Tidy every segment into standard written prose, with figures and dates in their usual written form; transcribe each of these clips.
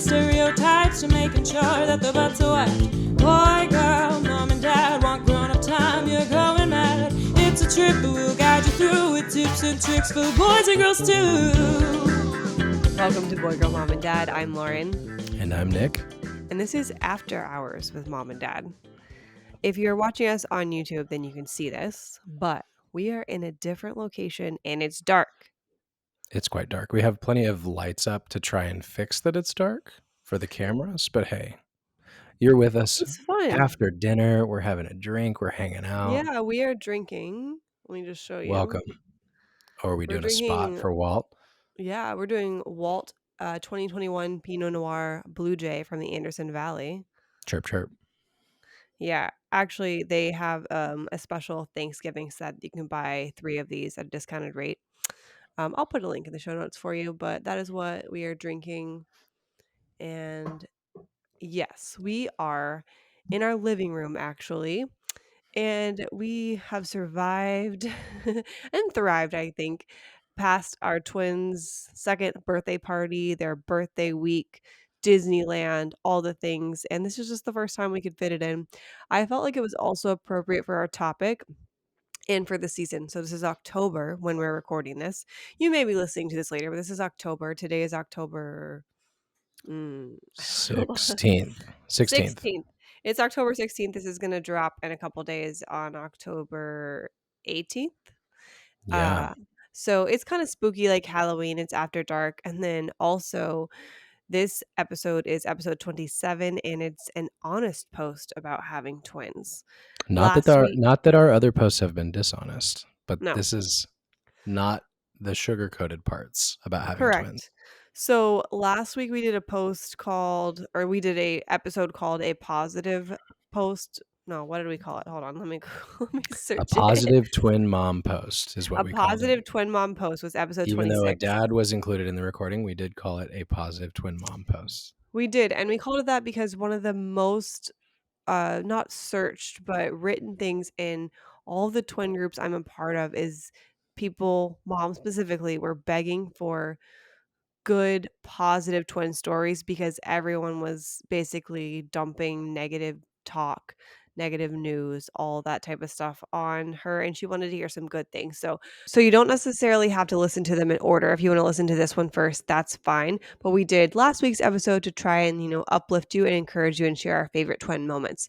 stereotypes to making sure that the butts are white. Boy, girl, mom and dad want grown-up time, you're going mad. It's a trip, but we'll guide you through with tips and tricks for boys and girls too. Welcome to Boy, Girl, Mom and Dad. I'm Lauren. And I'm Nick. And this is After Hours with Mom and Dad. If you're watching us on YouTube, then you can see this, but we are in a different location and it's dark. It's quite dark. We have plenty of lights up to try and fix that it's dark for the cameras, but hey, you're with us It's fun. after dinner. We're having a drink. We're hanging out. Yeah, we are drinking. Let me just show you. Welcome. Or are we doing a spot for Walt? Yeah, we're doing Walt 2021 Pinot Noir Blue Jay from the Anderson Valley. Chirp, chirp. Yeah, actually, they have a special Thanksgiving set. You can buy 3 of these at a discounted rate. I'll put a link in the show notes for you, but that is what we are drinking. And yes, we are in our living room, actually. And we have survived and thrived, I think, past our twins' second birthday party, their birthday week, Disneyland, all the things. And this is just the first time we could fit it in. I felt like it was also appropriate for our topic and for the season. So this is October when we're recording this. You may be listening to this later, but this is October. Today is October 16th. 16th. It's October 16th. This is going to drop in a couple days on October 18th. Yeah. So it's kind of spooky, like Halloween. It's after dark. And then also this episode is episode 27, and it's an honest post about having twins. Not that our other posts have been dishonest, but this is not the sugar-coated parts about having twins. So last week we did a episode called a positive post. No, what did we call it? Hold on, let me search it. A positive twin mom post is what we called it. A positive twin mom post was episode 26. Even though a dad was included in the recording, we did call it a positive twin mom post. We did, and we called it that because one of the most not searched but written things in all the twin groups I'm a part of is people, moms specifically, were begging for good positive twin stories because everyone was basically dumping negative talk, negative news, all that type of stuff on her, and she wanted to hear some good things. So you don't necessarily have to listen to them in order. If you want to listen to this one first, that's fine. But we did last week's episode to try and, uplift you and encourage you and share our favorite twin moments.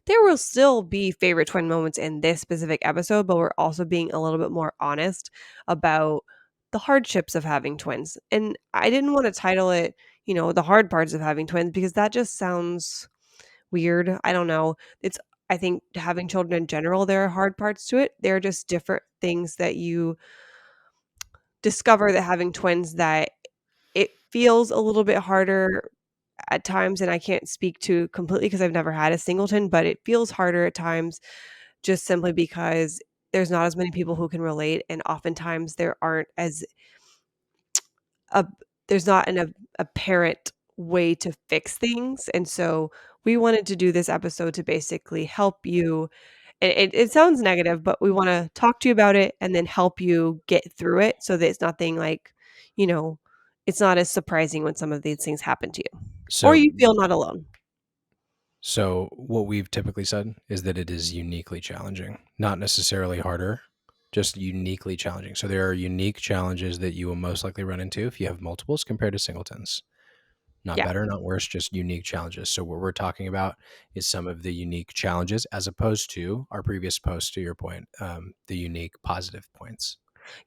There will still be favorite twin moments in this specific episode, but we're also being a little bit more honest about the hardships of having twins. And I didn't want to title it, the hard parts of having twins, because that just sounds weird. I don't know. I think having children in general, there are hard parts to it. There are just different things that you discover that having twins, that it feels a little bit harder at times. And I can't speak to completely because I've never had a singleton, but it feels harder at times just simply because there's not as many people who can relate. And oftentimes there's not an apparent way to fix things. And so we wanted to do this episode to basically help you. It sounds negative, but we want to talk to you about it and then help you get through it so that it's nothing like, it's not as surprising when some of these things happen to you, or you feel not alone. So what we've typically said is that it is uniquely challenging, not necessarily harder, just uniquely challenging. So there are unique challenges that you will most likely run into if you have multiples compared to singletons. Not better, not worse, just unique challenges. So what we're talking about is some of the unique challenges as opposed to our previous post, to your point, the unique positive points.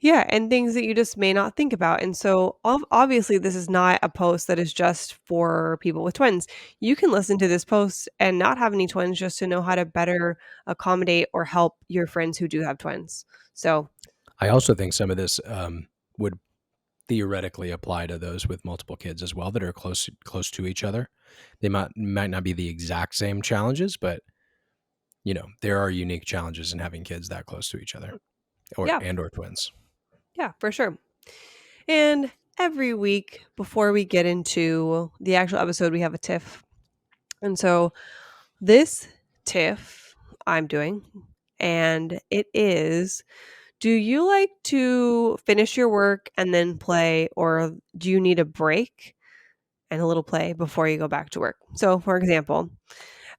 Yeah, and things that you just may not think about. And so obviously this is not a post that is just for people with twins. You can listen to this post and not have any twins just to know how to better accommodate or help your friends who do have twins. So I also think some of this would theoretically apply to those with multiple kids as well that are close to each other. They might not be the exact same challenges, but there are unique challenges in having kids that close to each other or twins. Yeah, for sure. And every week before we get into the actual episode, we have a TIFF. And so this TIFF I'm doing, and it is, do you like to finish your work and then play, or do you need a break and a little play before you go back to work. So, for example,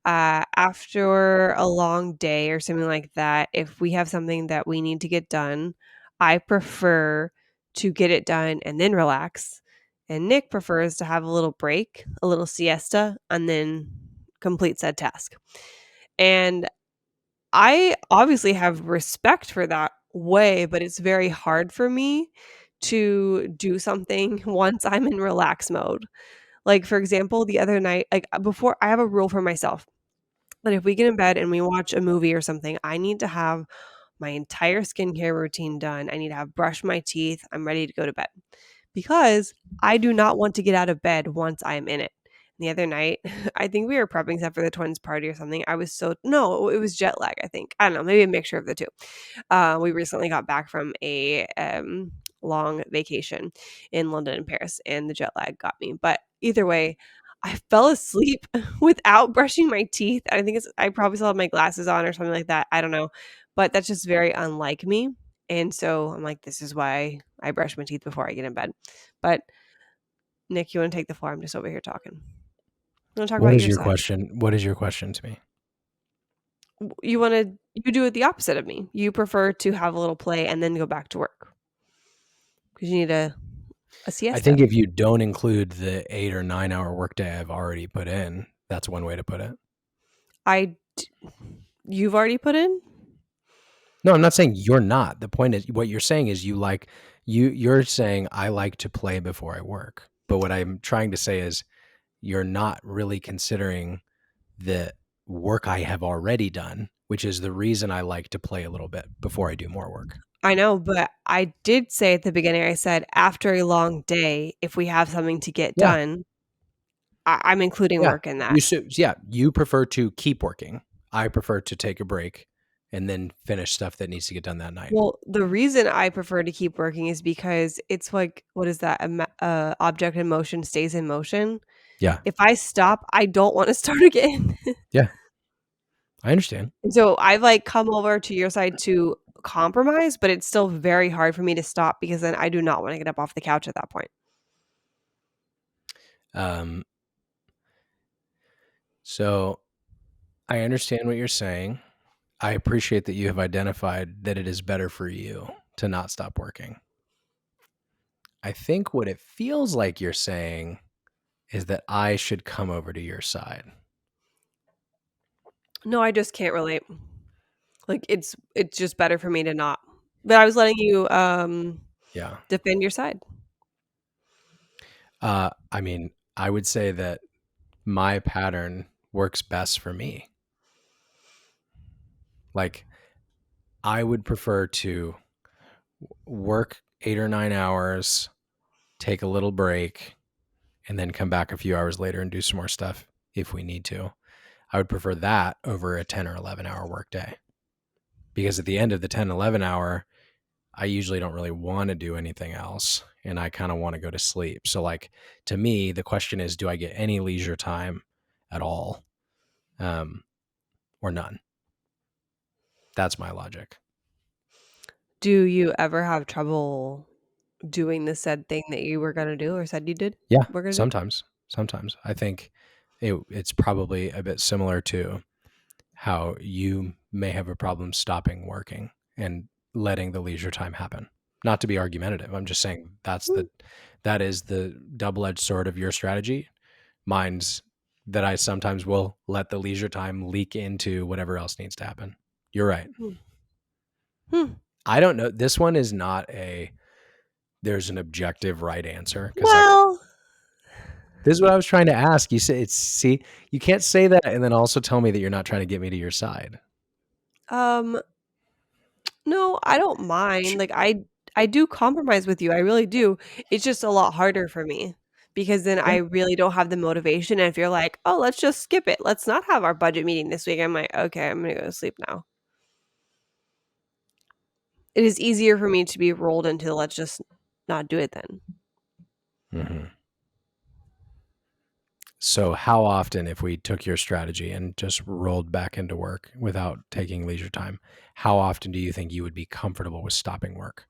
after a long day or something like that, if we have something that we need to get done, I prefer to get it done and then relax. And Nick prefers to have a little break, a little siesta, and then complete said task. And I obviously have respect for that way, but it's very hard for me to do something once I'm in relax mode. Like, for example, the other night, like, before I have a rule for myself that if we get in bed and we watch a movie or something, I need to have my entire skincare routine done. I need to have brushed my teeth. I'm ready to go to bed because I do not want to get out of bed once I'm in it. The other night, I think we were prepping stuff for the twins' party or something. I was so no, it was jet lag, I think. I don't know, maybe a mixture of the two. We recently got back from a long vacation in London and Paris, and the jet lag got me. But either way, I fell asleep without brushing my teeth. I think I probably still have my glasses on or something like that. I don't know. But that's just very unlike me. And so I'm like, this is why I brush my teeth before I get in bed. But Nick, you want to take the floor? I'm just over here talking. You want to talk What about is your your side? question? What is your question to me? You do it the opposite of me. You prefer to have a little play and then go back to work because you need a I siesta. think if you don't include the 8 or 9 hour workday I've already put in, that's one way to put it. I d You've already put in? No, I'm not saying you're not. The point is what you're saying is you're saying I like to play before I work. But what I'm trying to say is you're not really considering the work I have already done, which is the reason I like to play a little bit before I do more work. I know, but I did say at the beginning, I said, "After a long day, if we have something to get Yeah. done," I'm including Yeah. work in that. You prefer to keep working. I prefer to take a break and then finish stuff that needs to get done that night. Well, the reason I prefer to keep working is because it's like, what is that? Object in motion stays in motion. Yeah. If I stop, I don't wanna start again. Yeah. I understand. And so I've, like, come over to your side to compromise, but it's still very hard for me to stop because then I do not wanna get up off the couch at that point. Um, so I understand what you're saying. I appreciate that you have identified that it is better for you to not stop working. I think what it feels like you're saying is that I should come over to your side. No, I just can't relate. Like, it's just better for me to not. But I was letting you, Yeah. defend your side. I mean, I would say that my pattern works best for me. Like, I would prefer to work 8 or 9 hours, take a little break, and then come back a few hours later and do some more stuff if we need to. I would prefer that over a 10 or 11 hour workday because at the end of the 10, 11 hour, I usually don't really want to do anything else and I kind of want to go to sleep. So, like, to me, the question is, do I get any leisure time at all or none? That's my logic. Do you ever have trouble doing the said thing that you were gonna do or said you did Yeah, were gonna do? sometimes. I think it's probably a bit similar to how you may have a problem stopping working and letting the leisure time happen. Not to be argumentative, I'm just saying Mm, that is the double-edged sword of your strategy. Mine's that I sometimes will let the leisure time leak into whatever else needs to happen. You're right. hmm, hmm. I don't know. This one is not there's an objective right answer because like Well, this is what I was trying to ask. You say see, you can't say that and then also tell me that you're not trying to get me to your side. um, no, I don't mind. Sh- Like, I do compromise with you, I really do. It's just a lot harder for me because then I Yeah. really don't have the motivation, and if you're like, "Oh, let's just skip it. Let's not have our budget meeting this week," I'm like, "Okay, I'm gonna go to sleep now." It is easier for me to be rolled into, "Let's just not do it then." Mhm. So how often, if we took your strategy and just rolled back into work without taking leisure time, how often do you think you would be comfortable with stopping work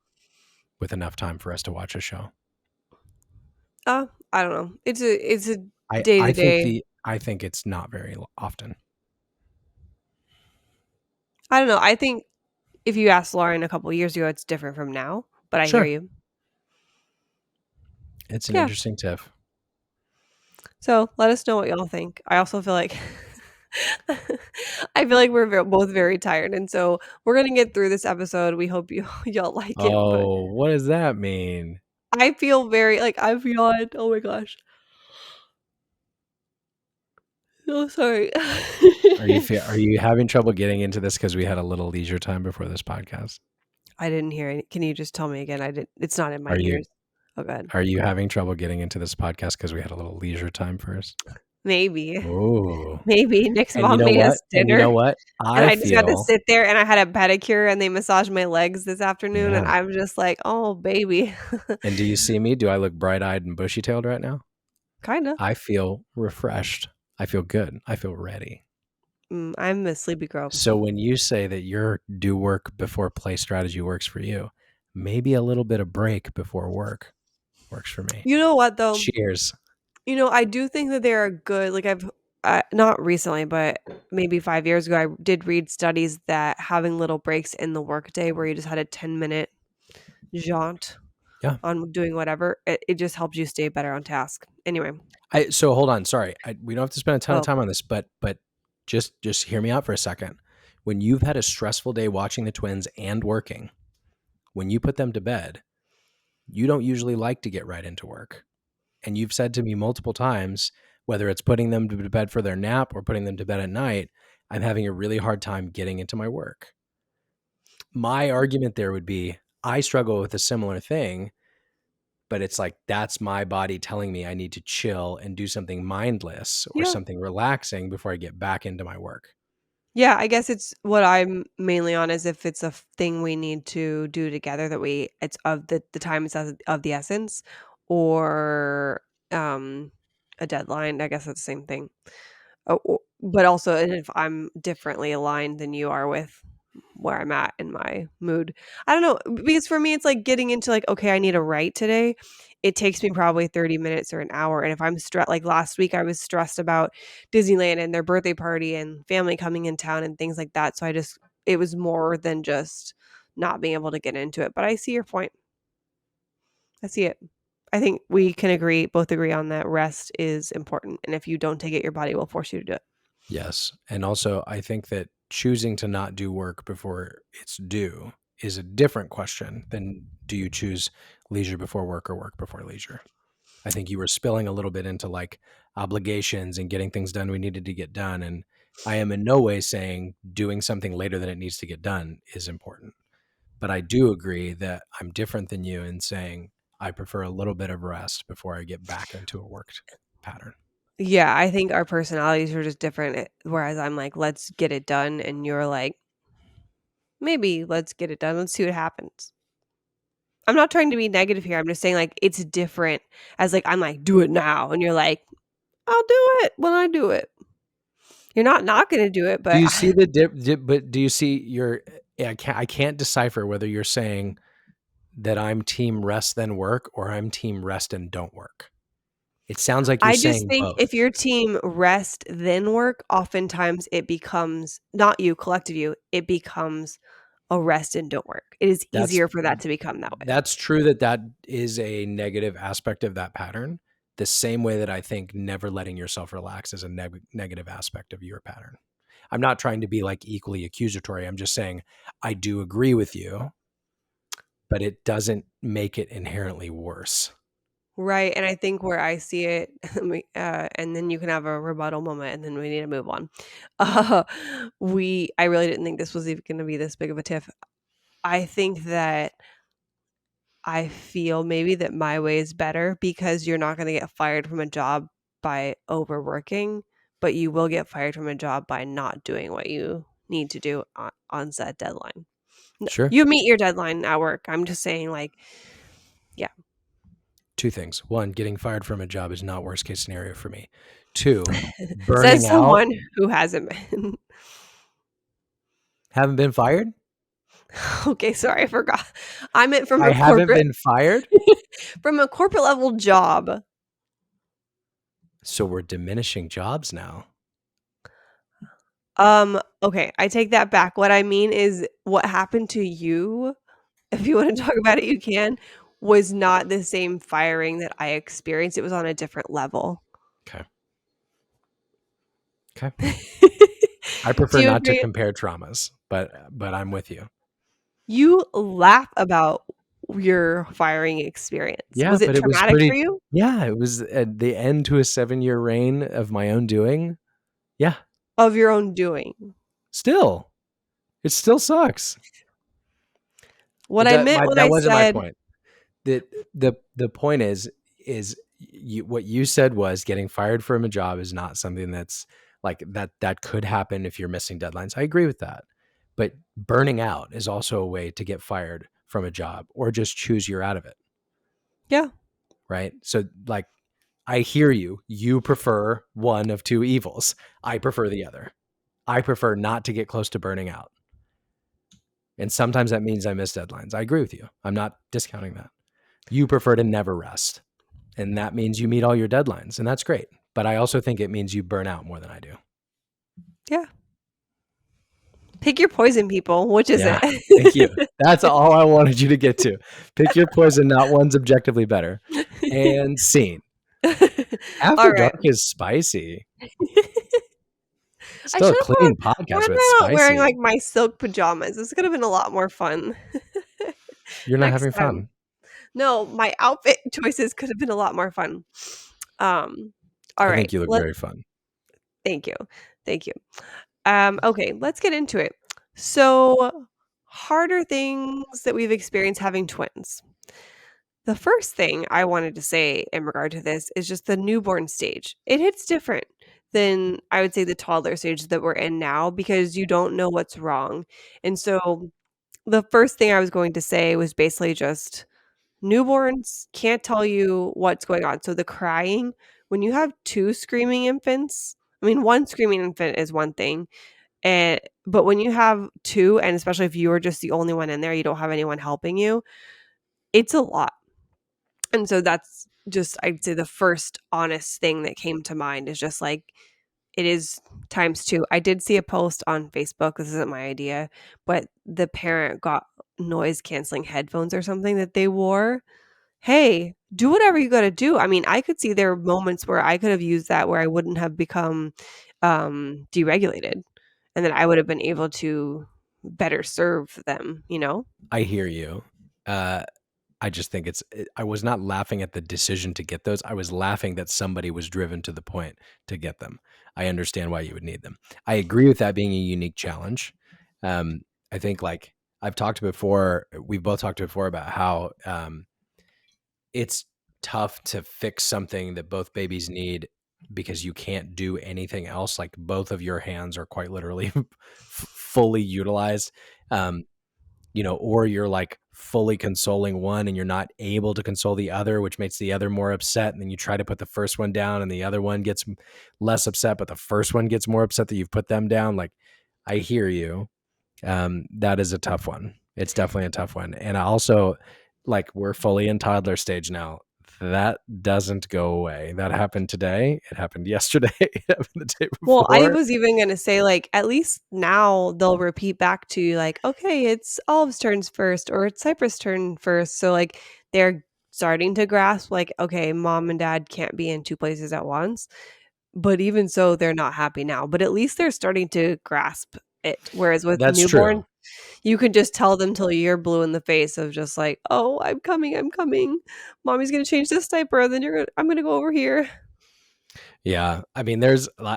with enough time for us to watch a show? I don't know. It's a day I to think day. I think it's not very often. I don't know. I think if you asked Lauren a couple years ago, it's different from now. But I hear Sure. you. It's an Yeah. interesting tiff. So let us know what y'all think. I also feel like I feel like we're both very tired, and so we're gonna get through this episode. We hope you y'all like it, but Oh, what does that mean? I feel very like I've yawned. Oh my gosh. So sorry. Are you having trouble getting into this because we had a little leisure time before this podcast? I didn't hear any. Can you just tell me again? I didn't. It's not in my Are you ears. Oh god. are you having trouble getting into this podcast because we had a little leisure time first? Maybe. Oh, Maybe Nick's and you mom know made what? us And you know dinner, what? and I I just got to feel sit there, and I had a pedicure, and they massaged my legs this afternoon, and yeah. I'm just like, "Oh, baby." And do you see me? Do I look bright-eyed and bushy-tailed right now? Kinda. I feel refreshed. I feel good. I feel ready. I'm a sleepy girl. So when you say that your do work before play strategy works for you, maybe a little bit of break before work works for me. You know what, though? Cheers. I do think that they are good. Like, I've not recently, but maybe 5 years ago, I did read studies that having little breaks in the workday where you just had a 10-minute jaunt Yeah. on doing whatever, it just helps you stay better on task. Anyway. So hold on. Sorry. We don't have to spend a ton of Oh, time on this, but just hear me out for a second. When you've had a stressful day watching the twins and working, when you put them to bed, you don't usually like to get right into work. And you've said to me multiple times, whether it's putting them to bed for their nap or putting them to bed at night, I'm having a really hard time getting into my work. My argument there would be I struggle with a similar thing, but it's like that's my body telling me I need to chill and do something mindless or yeah. something relaxing before I get back into my work. Yeah, I guess it's what I'm mainly on is if it's a thing we need to do together that it's of the time is of the essence or, um, a deadline. I guess that's the same thing. But also and if I'm differently aligned than you are with where I'm at in my mood. I don't know, because for me, it's like getting into like, okay, I need to write today. It takes me probably 30 minutes or an hour. And if I'm stressed, like last week, I was stressed about Disneyland and their birthday party and family coming in town and things like that. So it was more than just not being able to get into it. But I see your point. I see it. I think we can both agree on that rest is important. And if you don't take it, your body will force you to do it. Yes. And also, I think that choosing to not do work before it's due is a different question than do you choose leisure before work or work before leisure? I think you were spilling a little bit into like obligations and getting things done we needed to get done. And I am in no way saying doing something later than it needs to get done is important. But I do agree that I'm different than you in saying I prefer a little bit of rest before I get back into a worked pattern. Yeah, I think our personalities are just different, whereas I'm like, "Let's get it done," and you're like, "Maybe let's get it done, let's see what happens." I'm not trying to be negative here, I'm just saying, like, it's different as, like, I'm like, "Do it now," and you're like, "I'll do it when I do it." You're not gonna do it, Do but you see the but do you see your I can't decipher whether you're saying that I'm team rest then work or I'm team rest and don't work. It sounds like you're I just saying think both. if your team rest then work, oftentimes it becomes not you, collective you, it becomes a rest and don't work. It is That's easier for that to become that way. that's true that that is a negative aspect of that pattern. The same way that I think never letting yourself relax is a negative aspect of your pattern. I'm not trying to be like equally accusatory. I'm just saying I do agree with you, but it doesn't make it inherently worse. Right, and I think where I see it, and then you can have a rebuttal moment, and then we need to move on. Uh, I really didn't think this was even gonna be this big of a tiff. I think that I feel maybe that my way is better because you're not gonna get fired from a job by overworking, but you will get fired from a job by not doing what you need to do on set deadline. Sure. You meet your deadline at work. I'm just saying, like, yeah. Two things. One, getting fired from a job is not worst case scenario for me. Two, Says burning out. someone who hasn't been. Haven't been fired? Okay, sorry, I forgot. I meant I haven't been fired? from a corporate level job. So we're diminishing jobs now. Okay, I take that back. What I mean is what happened to you, if you wanna talk about it, you can, was not the same firing that I experienced. It was on a different level. Okay. Okay. I Do prefer you not to agree? compare traumas, but I'm with you. You laugh about your firing experience. Yeah, Was it but it was traumatic for pretty. you? Yeah, it was at the end to a 7-year reign of my own doing. Yeah, Of your own doing. still, it still sucks. What I meant when That I wasn't my said point. The point is what you said was getting fired from a job is not something that's like that could happen if you're missing deadlines. I agree with that. But burning out is also a way to get fired from a job or just choose you're out of it, yeah, right? So like I hear you. You prefer one of two evils. I prefer the other. I prefer not to get close to burning out. And sometimes that means I miss deadlines. I agree with you. I'm not discounting that. You prefer to never rest. And that means you meet all your deadlines. And that's great. But I also think it means you burn out more than I do. yeah. Pick your poison, people. Which is Yeah. it? Thank you. That's all I wanted you to get to. Pick your poison, not one's objectively better. And scene. After Alright. Dark is spicy. I Still a should have put on clean why podcast, am but I not wearing, spicy. like, my silk pajamas? This could have been a lot more fun. You're not Next having time. fun. No, my outfit choices could have been a lot more fun. Um, I alright, think you look let very fun. thank you. Thank you. Okay, let's get into it. So, harder things that we've experienced having twins. The first thing I wanted to say in regard to this is just the newborn stage. It hits different than I would say the toddler stage that we're in now because you don't know what's wrong. And so the first thing I was going to say was basically just newborns can't tell you what's going on. So the crying, when you have two screaming infants, I mean, one screaming infant is one thing. And but when you have two, and especially if you're just the only one in there, you don't have anyone helping you, it's a lot. And so that's just, I'd say the first honest thing that came to mind is just like, it is times two. I did see a post on Facebook. This isn't my idea, but the parent got noise canceling headphones or something that they wore. Hey, do whatever you got to do. I mean, I could see there are moments where I could have used that where I wouldn't have become deregulated and then I would have been able to better serve them, you know? I hear you. Uh, I just think I was not laughing at the decision to get those. I was laughing that somebody was driven to the point to get them. I understand why you would need them. I agree with that being a unique challenge. Um, I think like we've both talked before about how it's tough to fix something that both babies need because you can't do anything else. Like both of your hands are quite literally fully utilized. Um, or you're like fully consoling one and you're not able to console the other, which makes the other more upset. And then you try to put the first one down and the other one gets less upset, but the first one gets more upset that you've put them down. Like, I hear you. That is a tough one. It's definitely a tough one. And I also, like, we're fully in toddler stage now. That doesn't go away. That happened today. It happened yesterday. It happened the day Well, I before. was even gonna say, like, at least now they'll repeat back to you, like, "Okay, it's Olive's turns first, or it's Cypress' turn first." So, like, they're starting to grasp, like, "Okay, mom and dad can't be in 2 places at once." But even so, they're not happy now, but at least they're starting to grasp it. Whereas with That's newborn, true. you can just tell them till you're blue in the face of just like, "Oh, I'm coming, I'm coming. Mommy's gonna change this diaper, then I'm gonna go over here." Yeah. I mean,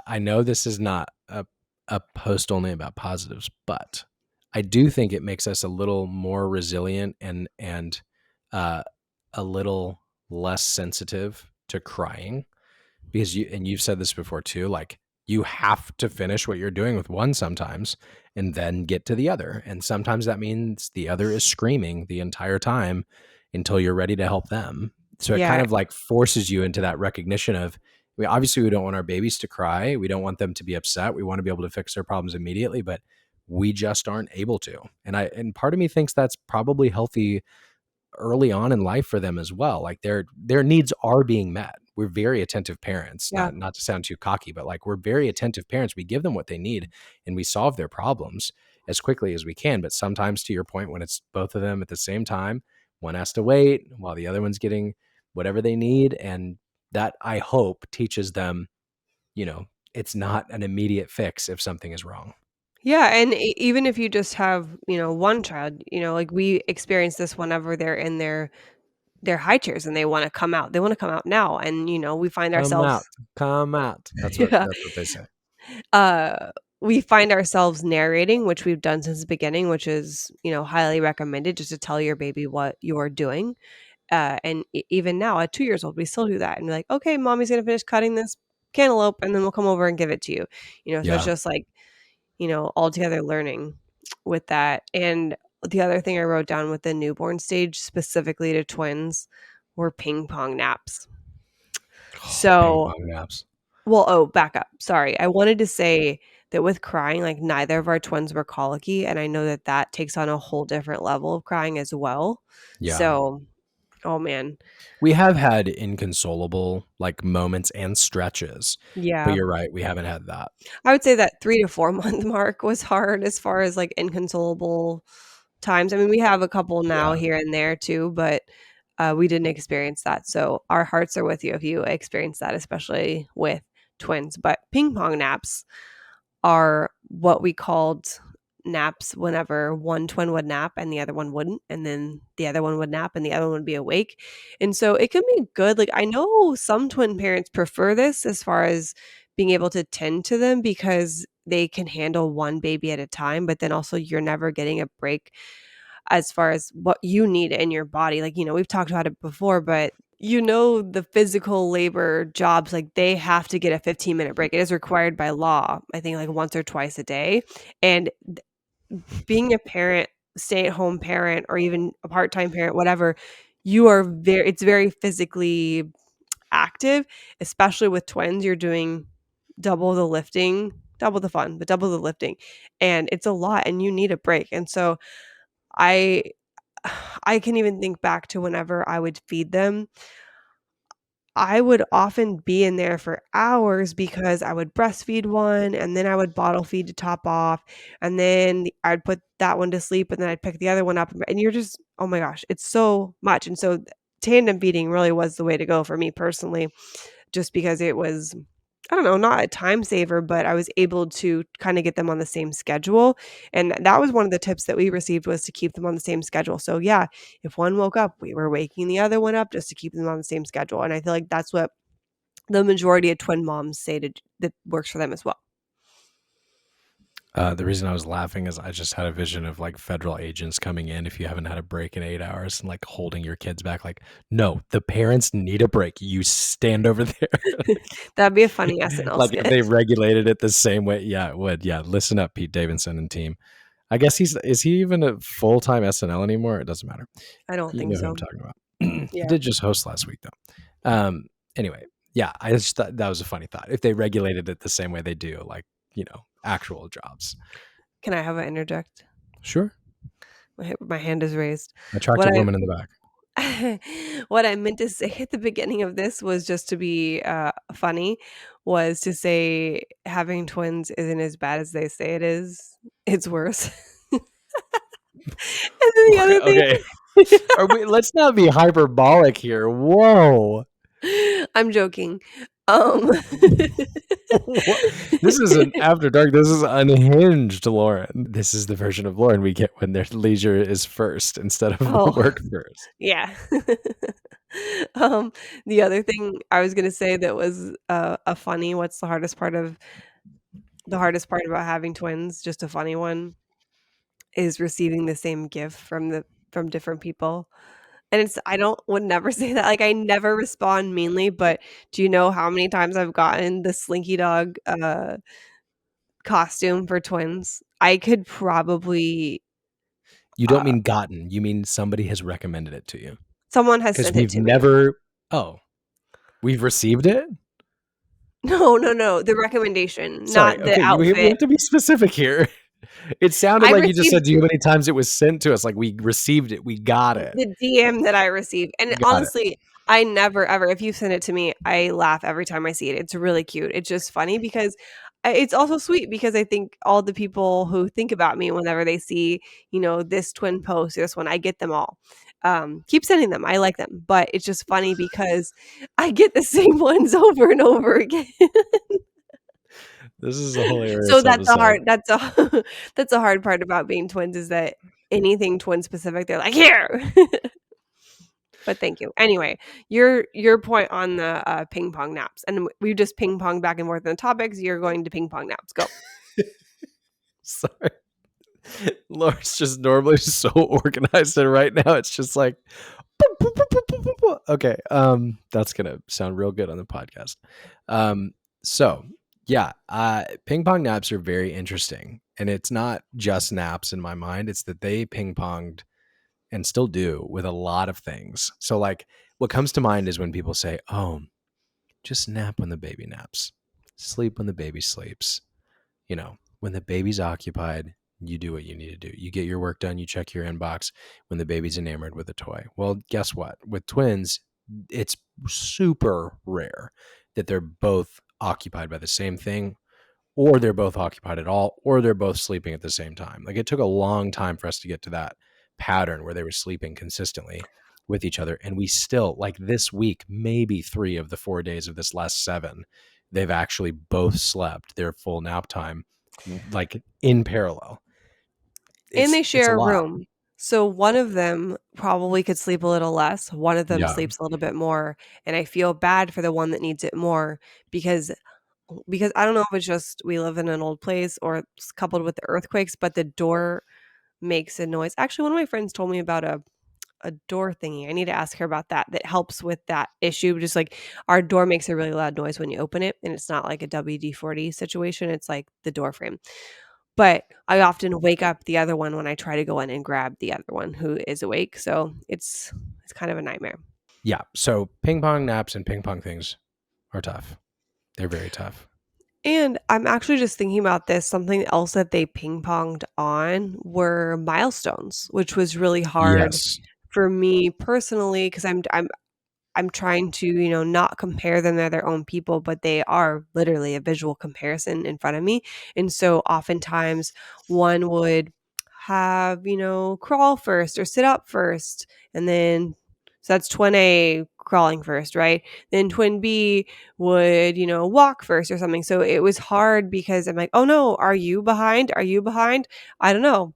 I know this is not a post only about positives, but I do think it makes us a little more resilient and uh, a little less sensitive to crying because you've said this before too, like you have to finish what you're doing with one sometimes and then get to the other. And sometimes that means the other is screaming the entire time until you're ready to help them. So it kind Yeah, of like forces you into that recognition of, obviously we don't want our babies to cry. We don't want them to be upset. We want to be able to fix their problems immediately, but we just aren't able to. And part of me thinks that's probably healthy early on in life for them as well. Like their needs are being met. we're very attentive parents, Yeah. not to sound too cocky, but like we're very attentive parents. We give them what they need and we solve their problems as quickly as we can. But sometimes, to your point, when it's both of them at the same time, one has to wait while the other one's getting whatever they need. And that, I hope, teaches them, you know, it's not an immediate fix if something is wrong. Yeah, and even if you just have, one child, like we experience this whenever they're in their high chairs and they wanna come out. They wanna come out now, and, we find Come ourselves out, come out. yeah, That's what they say. we find ourselves narrating, which we've done since the beginning, which is, highly recommended just to tell your baby what you're doing. And even now at 2 years old, we still do that and be like, "Okay, mommy's gonna finish cutting this cantaloupe, and then we'll come over and give it to you." So it's Yeah. just like, all together learning with that. And the other thing I wrote down with the newborn stage, specifically to twins, were ping pong naps. Ping So pong naps. well, oh, back up. Sorry. I wanted to say that with crying, like, neither of our twins were colicky, and I know that that takes on a whole different level of crying as well. Yeah. So, oh, man. We have had inconsolable, like, moments and stretches, but Yeah. you're right, we haven't had that. I would say that 3 to 4 month mark was hard as far as, like, inconsolable times. I mean, we have a couple now Yeah. here and there too, but, we didn't experience that, so our hearts are with you if you experience that, especially with twins. But ping pong naps are what we called naps whenever one twin would nap and the other one wouldn't, and then the other one would nap and the other one would be awake. And so it can be good. Like, I know some twin parents prefer this as far as being able to tend to them because they can handle one baby at a time, but then also you're never getting a break as far as what you need in your body. Like, we've talked about it before, but the physical labor jobs, like they have to get a 15-minute break. It is required by law, I think like once or twice a day. And being a parent, stay-at-home parent, or even a part-time parent, whatever, it's very physically active, especially with twins. You're doing double the lifting, double the fun, but double the lifting. And it's a lot and you need a break. And so I I can even think back to whenever I would feed them. I would often be in there for hours because I would breastfeed one and then I would bottle feed to top off, and then I'd put that one to sleep and then I'd pick the other one up, and you're just oh my gosh, it's so much. And so tandem feeding really was the way to go for me personally, just because it was, I don't know, not a time saver, but I was able to kinda get them on the same schedule, and that was one of the tips that we received was to keep them on the same schedule. So, yeah, if one woke up, we were waking the other one up just to keep them on the same schedule, and I feel like that's what the majority of twin moms say that works for them as well. The reason I was laughing is I just had a vision of, like, federal agents coming in if you haven't had a break in 8 hours and, like, holding your kids back, like, "No, the parents need a break. You stand over there." That'd be a funny SNL Like, if they skit. regulated it the same way, yeah, it would. Yeah, listen up, Pete Davidson and team. I guess is he even a full-time SNL anymore? It doesn't matter. I don't You think know who I'm so. talking about. He Yeah. did just host last week, though. Anyway, yeah, I just thought that was a funny thought. If they regulated it the same way they do, like, actual jobs. Can I have an interject? Sure. My hand is raised. What Attractive I woman in the back. what I meant to say at the beginning of this was just to be, funny, was to say having twins isn't as bad as they say it is. It's worse. And then the Okay, other okay. Let's not be hyperbolic here. Whoa. thing I'm joking. Um What? This isn't After Dark. This is Unhinged, Lauren. This is the version of Lauren we get when their leisure is first instead of Oh, work first. yeah. Um, the other thing I was gonna say that was, a funny what's the hardest part about having twins, just a funny one, is receiving the same gift from different people. And it's I don't would never say that, like, I never respond meanly, but do you know how many times I've gotten the Slinky Dog, costume for twins? I could probably You don't uh, mean gotten. You mean somebody has recommended it to you. someone has Because sent it we've to me. never. Oh, we've received it? No, no, no, the recommendation, Sorry. not the Okay, we outfit. have to be specific here. It sounded I like you just received said, "Do you know how many times it was sent to us?" Like, we received it. We got it. the DM that I received, and Got it. honestly, I never ever if you send it to me, I laugh every time I see it. It's really cute. It's just funny because it's also sweet because I think all the people who think about me whenever they see, this twin post, this one, I get them all. Keep sending them. I like them, but it's just funny because I get the same ones over and over again. This is a So hilarious that's a episode. hard that's a that's a hard part about being twins is that anything twin specific, they're like, "Here." But thank you. Anyway, your point on the, ping pong naps, and we just ping pong back and forth on the topics, you're going to ping pong naps, go. Sorry. Laura's just normally so organized, and right now it's just like okay, that's gonna sound real good on the podcast. So yeah, ping pong naps are very interesting, and it's not just naps in my mind. It's that they ping ponged and still do with a lot of things. So like, what comes to mind is when people say, "Oh, just nap when the baby naps, sleep when the baby sleeps." When the baby's occupied, you do what you need to do. You get your work done, you check your inbox when the baby's enamored with a toy. Well, guess what? With twins, it's super rare that they're both occupied by the same thing, or they're both occupied at all, or they're both sleeping at the same time. Like, it took a long time for us to get to that pattern where they were sleeping consistently with each other. And we still, like this week, maybe 3 of the 4 days of this last 7, they've actually both slept their full nap time, like in parallel. And It's they it's a share a lot. room. So one of them probably could sleep a little less, one of them Yeah. sleeps a little bit more, and I feel bad for the one that needs it more because I don't know if it's just we live in an old place or it's coupled with the earthquakes, but the door makes a noise. Actually, one of my friends told me about a door thingy. I need to ask her about that. That helps with that issue. Just like our door makes a really loud noise when you open it, and it's not like a WD-40 situation. It's like the door frame. But I often wake up the other one when I try to go in and grab the other one who is awake. So it's kind of a nightmare. Yeah. So ping pong naps and ping pong things are tough. They're very tough. And I'm actually just thinking about this. Something else that they ping ponged on were milestones, which was really hard Yes. for me personally because I'm trying to, not compare them to their own people, but they are literally a visual comparison in front of me. And so oftentimes one would have, crawl first or sit up first. And then, so that's twin A crawling first, right? Then twin B would, walk first or something. So it was hard because I'm like, oh no, are you behind? Are you behind? I don't know.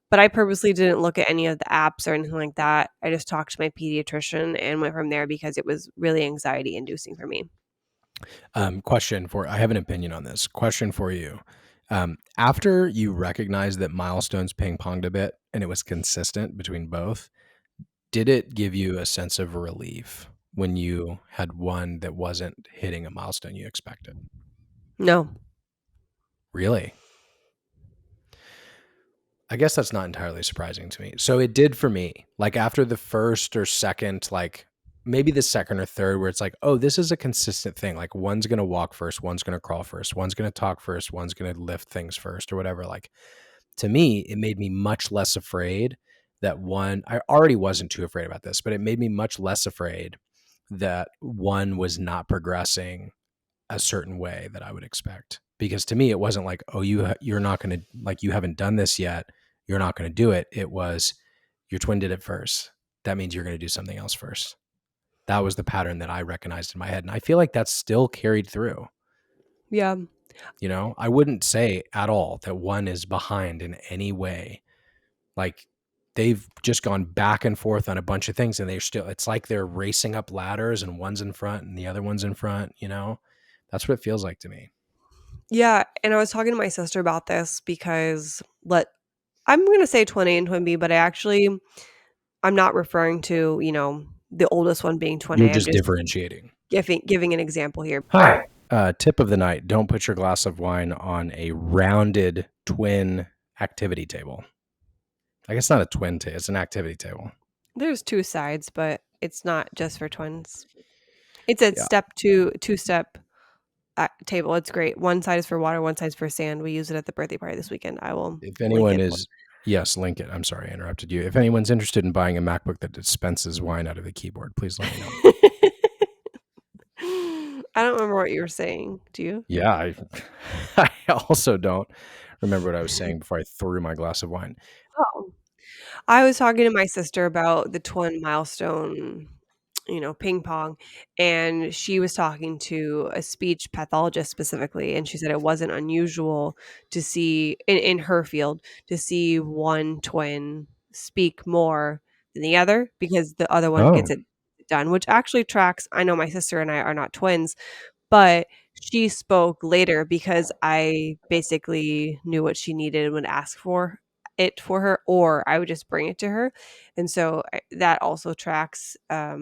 But I purposely didn't look at any of the apps or anything like that. I just talked to my pediatrician and went from there because it was really anxiety inducing for me. I have an opinion on this. Question for you. After you recognized that milestones ping ponged a bit and it was consistent between both, did it give you a sense of relief when you had one that wasn't hitting a milestone you expected? No. Really? I guess that's not entirely surprising to me. So it did for me. Like after the first or second, like maybe the second or third, where it's like, oh, this is a consistent thing. Like one's going to walk first, one's going to crawl first, one's going to talk first, one's going to lift things first or whatever. Like to me, it made me much less afraid that one, I already wasn't too afraid about this, but it made me much less afraid that one was not progressing a certain way that I would expect. Because to me, it wasn't like, oh, you're not going to, like, you haven't done this yet, you're not going to do it. It was your twin did it first. That means you're going to do something else first. That was the pattern that I recognized in my head. And I feel like that's still carried through. Yeah. I wouldn't say at all that one is behind in any way. Like they've just gone back and forth on a bunch of things and it's like they're racing up ladders and one's in front and the other one's in front, That's what it feels like to me. Yeah. And I was talking to my sister about this because I'm going to say twin A and twin B, but I'm not referring to, the oldest one being twin You're A. I'm just just differentiating. giving an example here. Hi. Tip of the night. Don't put your glass of wine on a rounded twin activity table. I guess not a twin table. It's an activity table. There's 2 sides, but it's not just for twins. It's a Yeah. two-step table. It's great. One side is for water, one side is for sand. We use it at the birthday party this weekend. I will If link anyone it. is, yes, link it. I'm sorry, I interrupted you. If anyone's interested in buying a MacBook that dispenses wine out of the keyboard, please let me know. I don't remember what you were saying. Do you? Yeah, I I also don't remember what I was saying before I threw my glass of wine. Oh. I was talking to my sister about the twin milestone, ping pong, and she was talking to a speech pathologist specifically, and she said it wasn't unusual to see in her field to see one twin speak more than the other because the other one Oh. gets it done, which actually tracks. I know my sister and I are not twins, but she spoke later because I basically knew what she needed and would ask for it for her, or I would just bring it to her, and so, that also tracks, at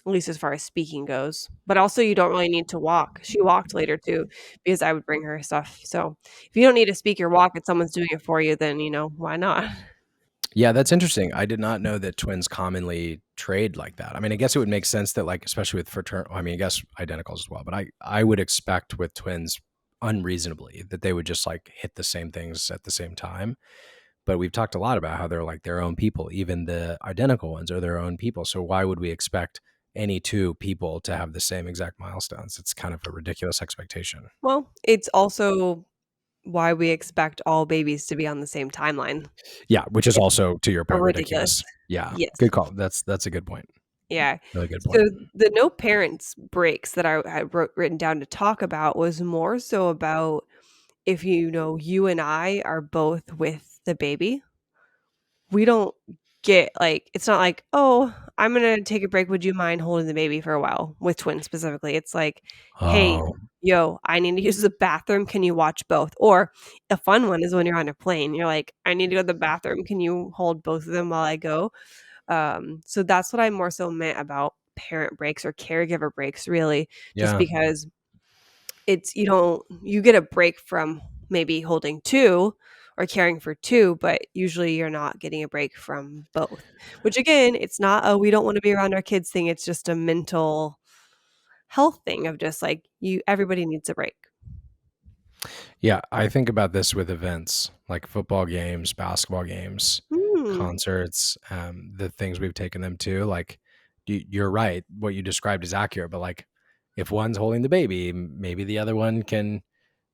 least as far as speaking goes, but also you don't really need to walk. She walked later too because I would bring her stuff, so if you don't need to speak or walk and someone's doing it for you, then, why not? Yeah, that's interesting. I did not know that twins commonly trade like that. I mean, I guess it would make sense that, like, especially with fraternal, I mean, I guess identicals as well, but I would expect with twins unreasonably that they would just like hit the same things at the same time. But we've talked a lot about how they're like their own people. Even the identical ones are their own people. So why would we expect any two people to have the same exact milestones? It's kind of a ridiculous expectation. Well, it's also why we expect all babies to be on the same timeline. Yeah, which is It's also, to your point, ridiculous. ridiculous. Yeah, Yes. good call. That's a good point. Yeah. Really good So point. the no parents breaks that I had written down to talk about was more so about if you and I are both with the baby, we don't get like it's not like, "Oh, I'm gonna take a break. Would you mind holding the baby for a while?" With twins specifically. It's like, "Hey, Oh, yo, I need to use the bathroom. Can you watch both?" Or a fun one is when you're on a plane. You're like, "I need to go to the bathroom. Can you hold both of them while I go?" So that's what I more so meant about parent breaks or caregiver breaks, really, just yeah. because it's you get a break from maybe holding 2 or caring for 2, but usually you're not getting a break from both. Which again, it's not a we don't wanna be around our kids thing, it's just a mental health thing of just like you everybody needs a break. Yeah, I think about this with events like football games, basketball games, Mm. concerts, the things we've taken them to. Like, you're right. What you described is accurate, but like, if one's holding the baby, maybe the other one can,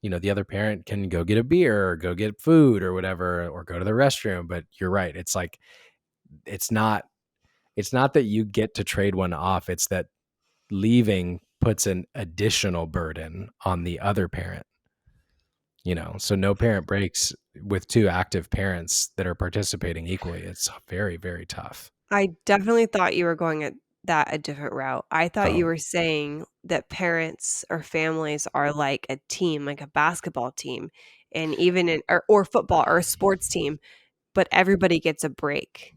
the other parent can go get a beer or go get food or whatever, or go to the restroom. But you're right. It's like, it's not, it's not that you get to trade one off. It's that leaving puts an additional burden on the other parent. So no parent breaks with two active parents that are participating equally. It's very, very tough. I definitely thought you were going at that a different route. I thought you Oh, were saying that parents or families are like a team, like a basketball team, and even in or football or a sports team, but everybody gets a break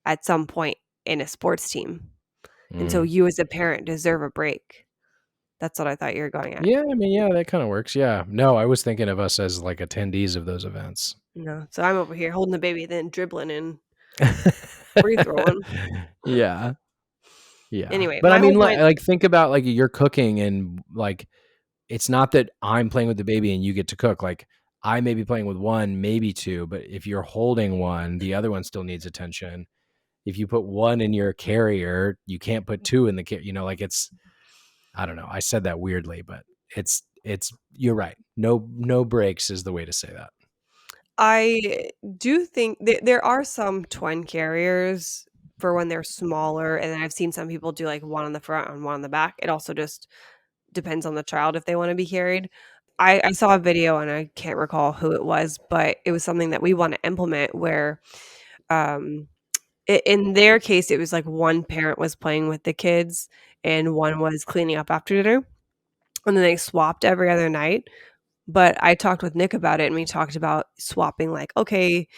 at some point in a sports team. And so mm. you as a parent deserve a break. That's what I thought you were going at. Yeah, I mean, yeah, that kind of works. Yeah. No, I was thinking of us as like attendees of those events. No. So I'm over here holding the baby, then dribbling and free throwing. Yeah. Yeah. Anyway, But I my mean, whole like, point like think about like you're cooking and like it's not that I'm playing with the baby and you get to cook. Like I may be playing with one, maybe two, but if you're holding one, the other one still needs attention. If you put one in your carrier, you can't put two in the like it's I don't know. I said that weirdly, but it's you're right. No breaks is the way to say that. I do think there are some twin carriers for when they're smaller, and then I've seen some people do, like, one on the front and one on the back. It also just depends on the child if they wanna be carried. I saw a video, and I can't recall who it was, but it was something that we wanna implement where, um, in their case, it was, like, one parent was playing with the kids and one was cleaning up after dinner, and then they swapped every other night. But I talked with Nick about it, and we talked about swapping, like, "Okay,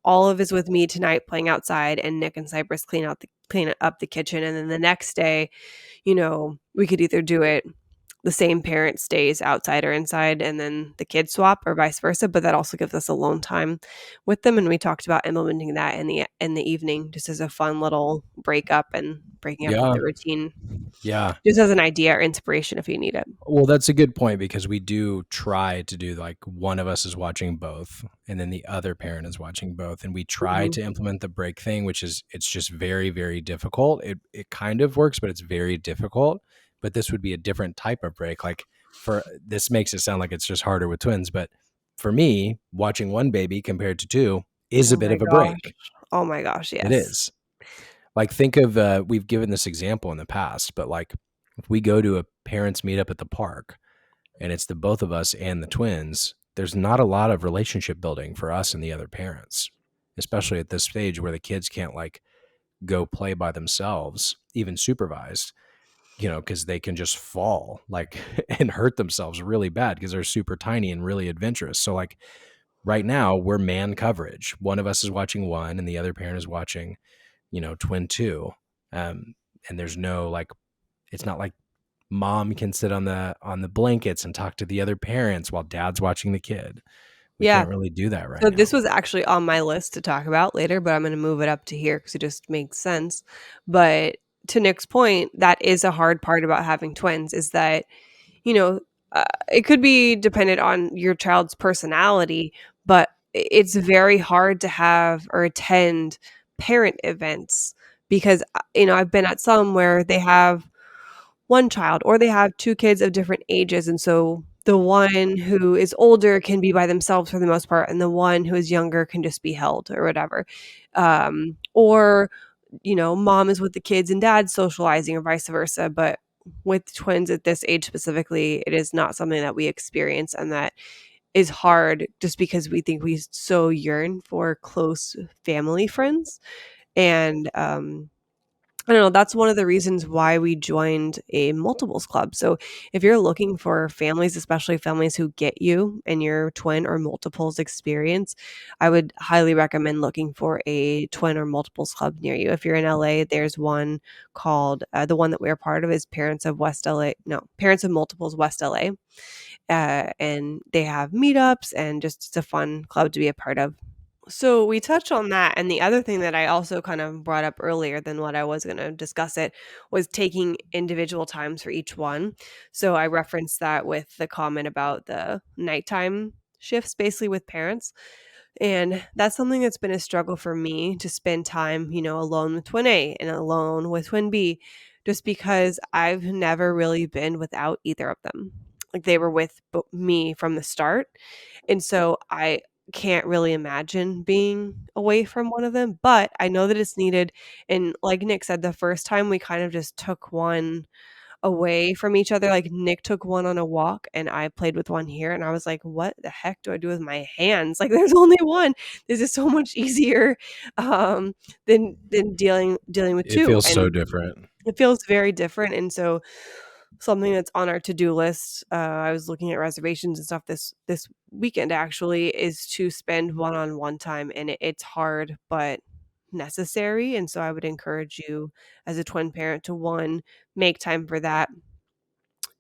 Olive is with me tonight playing outside, and Nick and Cypress clean up the kitchen, and then the next day, we could either do it the same parent stays outside or inside, and then the kids swap or vice versa, but that also gives us alone time with them, and we talked about implementing that in the evening just as a fun little break up and breaking up with Yeah. the routine, Yeah. just as an idea or inspiration if you need it. Well, that's a good point because we do try to do like one of us is watching both and then the other parent is watching both and we try Mhm. to implement the break thing which is it's just very very difficult. It kind of works but it's very difficult but this would be a different type of break. Like, for this makes it sound like it's just harder with twins, but for me, watching one baby compared to two is a Oh bit my of a gosh. break. Oh my gosh, It yes. is. Like, think of we've given this example in the past, but like if we go to a parents meetup at the park and it's the both of us and the twins, there's not a lot of relationship building for us and the other parents, especially at this stage where the kids can't like go play by themselves, even supervised, because they can just fall like and hurt themselves really bad because they're super tiny and really adventurous. So like right now we're man coverage. One of us is watching one and the other parent is watching, twin two. Um, and there's no like, it's not like mom can sit on the blankets and talk to the other parents while dad's watching the kid. We Yeah. can't really do that right So now. this was actually on my list to talk about later, but I'm gonna move it up to here because it just makes sense. But to Nick's point, that is a hard part about having twins is that, you know, it could be dependent on your child's personality, but it's very hard to have or attend parent events because, I've been at some where they have one child or they have 2 kids of different ages, and so the one who is older can be by themselves for the most part, and the one who is younger can just be held or whatever. Or, mom is with the kids and dad's socializing or vice versa, but with twins at this age specifically, it is not something that we experience, and that is hard just because we think we so yearn for close family friends, and, I don't know, that's one of the reasons why we joined a multiples club. So if you're looking for families, especially families who get you and your twin or multiples experience, I would highly recommend looking for a twin or multiples club near you. If you're in LA, there's one called the one that we're part of is Parents of West LA. No, Parents of Multiples West LA. And they have meetups and just it's a fun club to be a part of. So we touched on that, and the other thing that I also kind of brought up earlier than what I was going to discuss it was taking individual times for each one. So I referenced that with the comment about the nighttime shifts, basically with parents. And that's something that's been a struggle for me to spend time, alone with twin A and alone with twin B, just because I've never really been without either of them. Like they were with me from the start. And so I can't really imagine being away from one of them, but I know that it's needed. And like Nick said, the first time we kind of just took one away from each other. Like, Nick took one on a walk, and I played with one here, and I was like, "What the heck do I do with my hands? Like, there's only one. This is so much easier, than dealing with It 2," feels so and different. it feels very different, and so something that's on our to-do list, I was looking at reservations and stuff this weekend actually, is to spend one-on-one time, and it's hard, but necessary, and so I would encourage you as a twin parent to, 1, make time for that,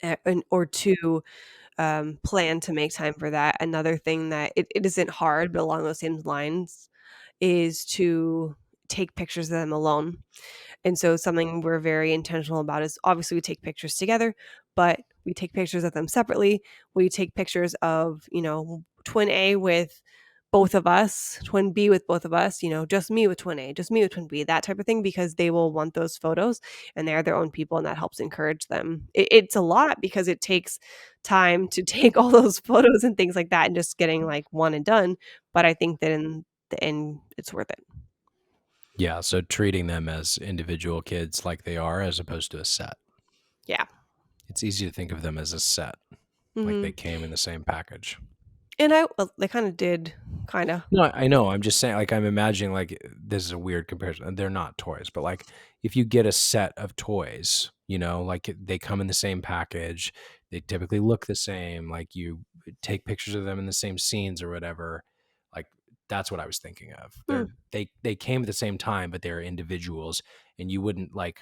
and or 2, plan to make time for that. Another thing that it isn't hard, but along those same lines, is to take pictures of them alone. And so something we're very intentional about is obviously we take pictures together, but we take pictures of them separately. We take pictures of, twin A with both of us, twin B with both of us, just me with twin A, just me with twin B, that type of thing, because they will want those photos and they're their own people and that helps encourage them. It's a lot because it takes time to take all those photos and things like that and just getting like one and done. But I think that in the end, it's worth it. Yeah, so treating them as individual kids like they are as opposed to a set. Yeah. It's easy to think of them as a set, like they Hmm. came in the same package. And they kind of did, kind of. No, I know. I'm just saying, like, I'm imagining, like, this is a weird comparison. They're not toys, but like, if you get a set of toys, like they come in the same package, they typically look the same, like, you take pictures of them in the same scenes or whatever. Like, that's what I was thinking of. Hmm. They came at the same time, but they're individuals, and you wouldn't like,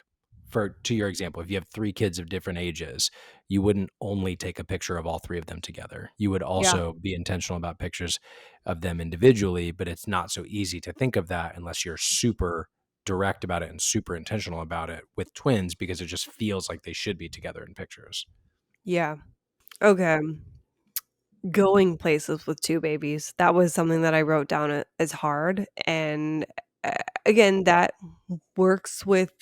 to your example, if you have 3 kids of different ages, you wouldn't only take a picture of all 3 of them together. You would Yeah. also be intentional about pictures of them individually, but it's not so easy to think of that unless you're super direct about it and super intentional about it with twins because it just feels like they should be together in pictures. Yeah. Okay. Going places with 2 babies. That was something that I wrote down as hard, and, again, that works with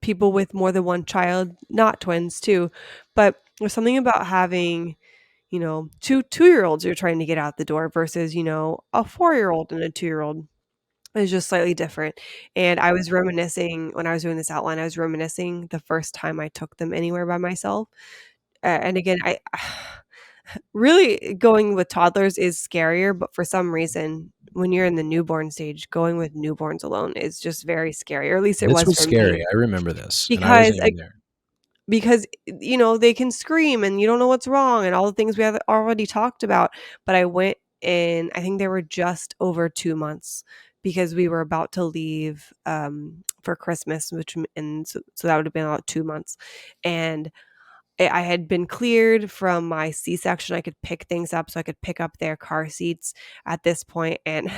people with more than one child, not twins too, but there's something about having, 2 2-year-olds you're trying to get out the door versus, a 4-year-old and a 2-year-old is just slightly different, and I was reminiscing when I was doing this outline, I was reminiscing the first time I took them anywhere by myself, and again, I really going with toddlers is scarier, but for some reason, when you're in the newborn stage, going with newborns alone is just very scary, or at least it This was was for me, scary, I remember this, and I because wasn't even there. they can scream and you don't know what's wrong and all the things we have already talked about, but I went in I think they were just over 2 months because we were about to leave, for Christmas, which m and so that would have been about 2 months, and I had been cleared from my C-section, I could pick things up, so I could pick up their car seats at this point, and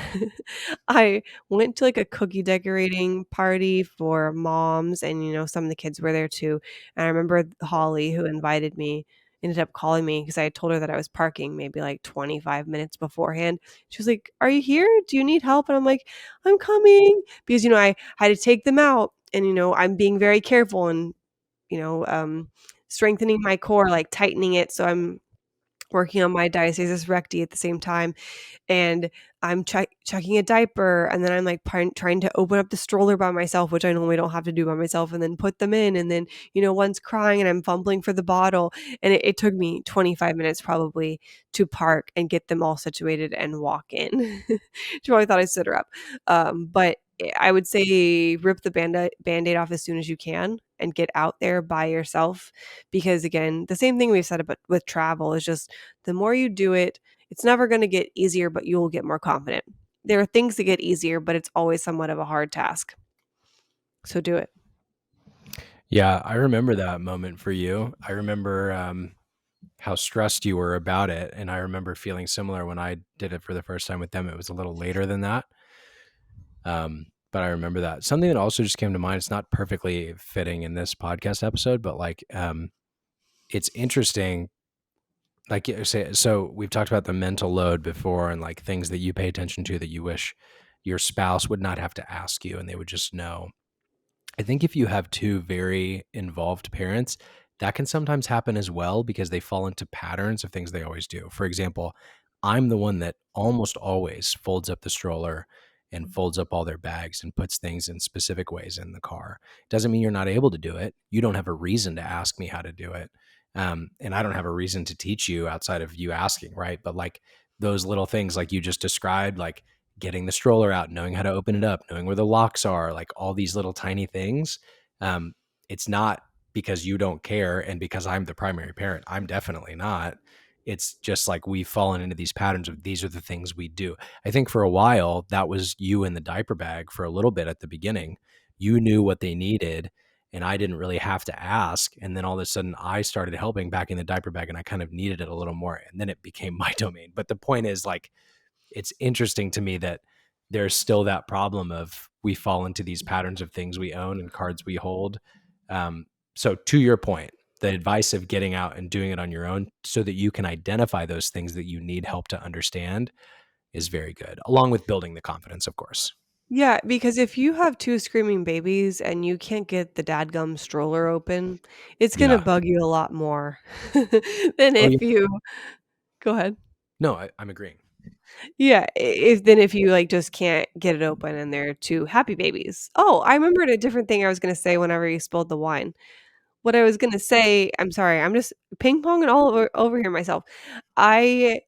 I went to, like, a cookie decorating party for moms, and, some of the kids were there too, and I remember Holly, who invited me, ended up calling me because I had told her that I was parking maybe, like, 25 minutes beforehand. She was like, "Are you here? Do you need help?" And I'm like, "I'm coming," because, I had to take them out, and, I'm being very careful and you know, um, strengthening my core, like tightening it so I'm working on my diastasis recti at the same time, and I'm checking a diaper, and then I'm, like, trying to open up the stroller by myself, which I normally don't have to do by myself, and then put them in, and then, one's crying, and I'm fumbling for the bottle, and it took me 25 minutes probably to park and get them all situated and walk in. She probably thought I stood her up. But I would say rip the Band-Aid off as soon as you can and get out there by yourself because, again, the same thing we've said about with travel is just the more you do it, it's never gonna get easier, but you will get more confident. There are things that get easier, but it's always somewhat of a hard task. So do it. Yeah, I remember that moment for you. I remember, how stressed you were about it, and I remember feeling similar when I did it for the first time with them. It was a little later than that, but I remember that. Something that also just came to mind, it's not perfectly fitting in this podcast episode, but, like, it's interesting, like, you say so we've talked about the mental load before and, like, things that you pay attention to that you wish your spouse would not have to ask you and they would just know. I think if you have 2 very involved parents, that can sometimes happen as well because they fall into patterns of things they always do. For example, I'm the one that almost always folds up the stroller and folds up all their bags and puts things in specific ways in the car. Doesn't mean you're not able to do it. You don't have a reason to ask me how to do it. And I don't have a reason to teach you outside of you asking, right? But like those little things like you just described, like getting the stroller out, knowing how to open it up, knowing where the locks are, like all these little tiny things. Um, it's not because you don't care and because I'm the primary parent. I'm definitely not. It's just like we've fallen into these patterns of these are the things we do. I think for a while that was you in the diaper bag for a little bit at the beginning. You knew what they needed and I didn't really have to ask. And then all of a sudden I started helping back in the diaper bag and I kind of needed it a little more. And then it became my domain. But the point is like it's interesting to me that there's still that problem of we fall into these patterns of things we own and cards we hold. So to your point, the advice of getting out and doing it on your own so that you can identify those things that you need help to understand is very good, along with building the confidence, of course. Yeah, because if you have 2 screaming babies and you can't get the dadgum stroller open, it's gonna Yeah. bug you a lot more than Oh, yeah. if you go ahead. No, I'm agreeing. Yeah, if you, like, just can't get it open and they're 2 happy babies. Oh, I remembered a different thing I was gonna say whenever you spilled the wine. What I was gonna say I'm sorry, I'm just ping-ponging all over here myself. I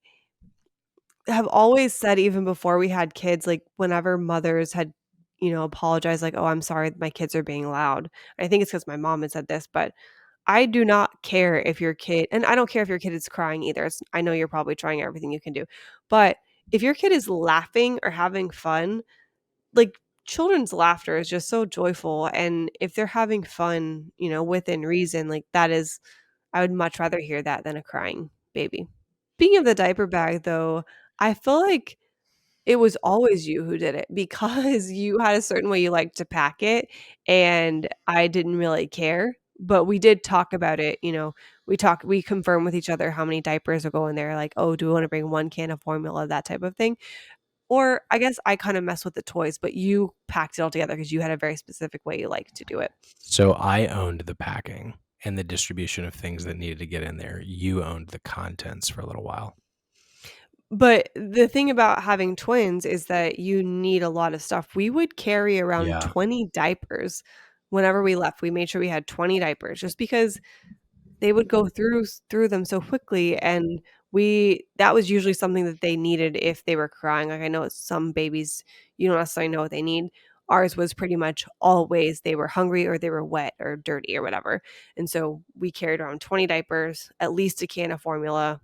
have always said even before we had kids, like, whenever mothers had, apologized, like, "Oh, I'm sorry my kids are being loud." I think it's because my mom had said this, but I do not care if your kid and I don't care if your kid is crying either, I know you're probably trying everything you can do, but if your kid is laughing or having fun, like, children's laughter is just so joyful, and if they're having fun, within reason, like, that is I would much rather hear that than a crying baby. Speaking of the diaper bag, though, I feel like it was always you who did it because you had a certain way you liked to pack it, and I didn't really care, but we did talk about it, we confirmed with each other how many diapers will go in there, like, "Oh, do we wanna bring 1 can of formula?" That type of thing. Or I guess I kinda mess with the toys, but you packed it all together because you had a very specific way you like to do it. So I owned the packing and the distribution of things that needed to get in there. You owned the contents for a little while. But the thing about having twins is that you need a lot of stuff. We would carry around Yeah. 20 diapers whenever we left. We made sure we had 20 diapers just because they would go through them so quickly, and we that was usually something that they needed if they were crying. Like, I know some babies, you don't necessarily know what they need. Ours was pretty much always they were hungry or they were wet or dirty or whatever, and so we carried around 20 diapers, at least a can of formula,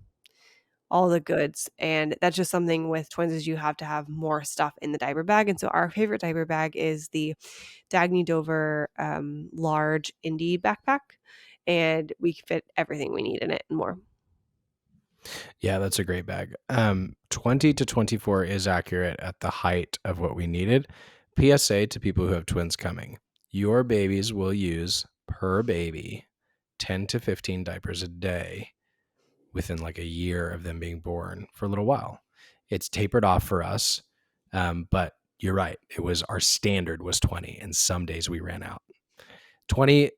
all the goods, and that's just something with twins is you have to have more stuff in the diaper bag, and so our favorite diaper bag is the Dagny Dover, large indie backpack, and we fit everything we need in it and more. Yeah, that's a great bag. 20 to 24 is accurate at the height of what we needed. PSA to people who have twins coming. Your babies will use per baby 10 to 15 diapers a day within like a year of them being born for a little while. It's tapered off for us. But you're right. It was our standard was 20 and some days we ran out. 20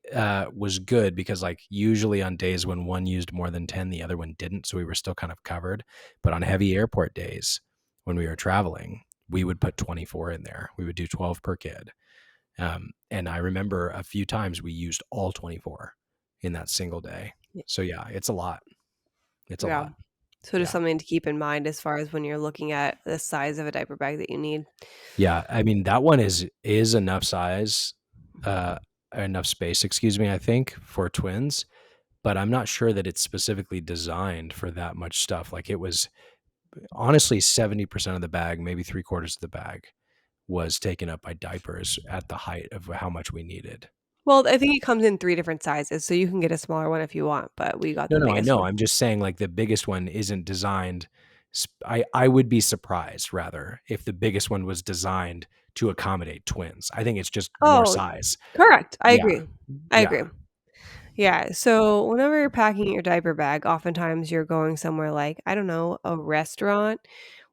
was good because like usually on days when one used more than 10 the other one didn't, so we were still kind of covered. But on heavy airport days when we were traveling, we would put 24 in there. We would do 12 per kid. And I remember a few times we used all 24 in that single day. Y So yeah, it's a lot. It's a yeah. lot. So just Yeah. something to keep in mind as far as when you're looking at the size of a diaper bag that you need. Yeah, I mean that one is enough size, uh, enough space, excuse me, I think, for twins, but I'm not sure that it's specifically designed for that much stuff. Like it was honestly 70% of the bag, maybe three quarters of the bag was taken up by diapers at the height of how much we needed. Well, I think it comes in 3 different sizes, so you can get a smaller one if you want, but we got No, the no, I biggest know. one. I'm just saying like the biggest one isn't designed. I would be surprised rather if the biggest one was designed to accommodate twins. I think it's just more Oh, size. correct. I Yeah. agree. I agree. Yeah. Yeah, so whenever you're packing your diaper bag, oftentimes you're going somewhere like, I don't know, a restaurant,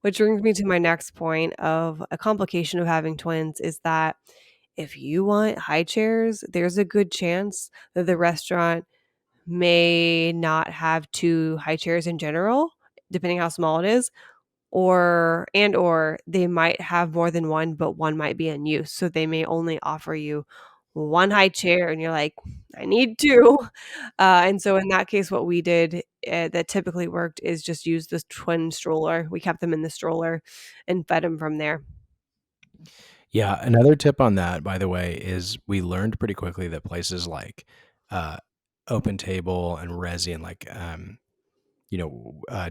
which brings me to my next point of a complication of having twins is that if you want high chairs, there's a good chance that the restaurant may not have 2 high chairs in general, depending how small it is, or they might have more than one, but one might be in use, so they may only offer you 1 high chair, and you're like, "I need 2." And so in that case, what we did, that typically worked is just use this twin stroller. We kept them in the stroller and fed them from there. Yeah, another tip on that, by the way, is we learned pretty quickly that places like uh, Open Table and Resi and like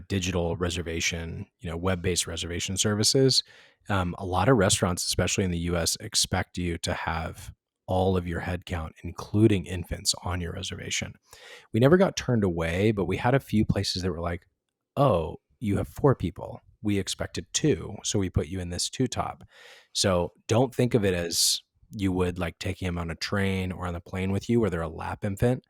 digital reservation, web-based reservation services. A lot of restaurants, especially in the U.S., expect you to have all of your head count, including infants, on your reservation. We never got turned away, but we had a few places that were like, "Oh, you have 4 people. We expected 2, so we put you in this 2 top." So don't think of it as you would like taking them on a train or on the plane with you, where they're a lap infant.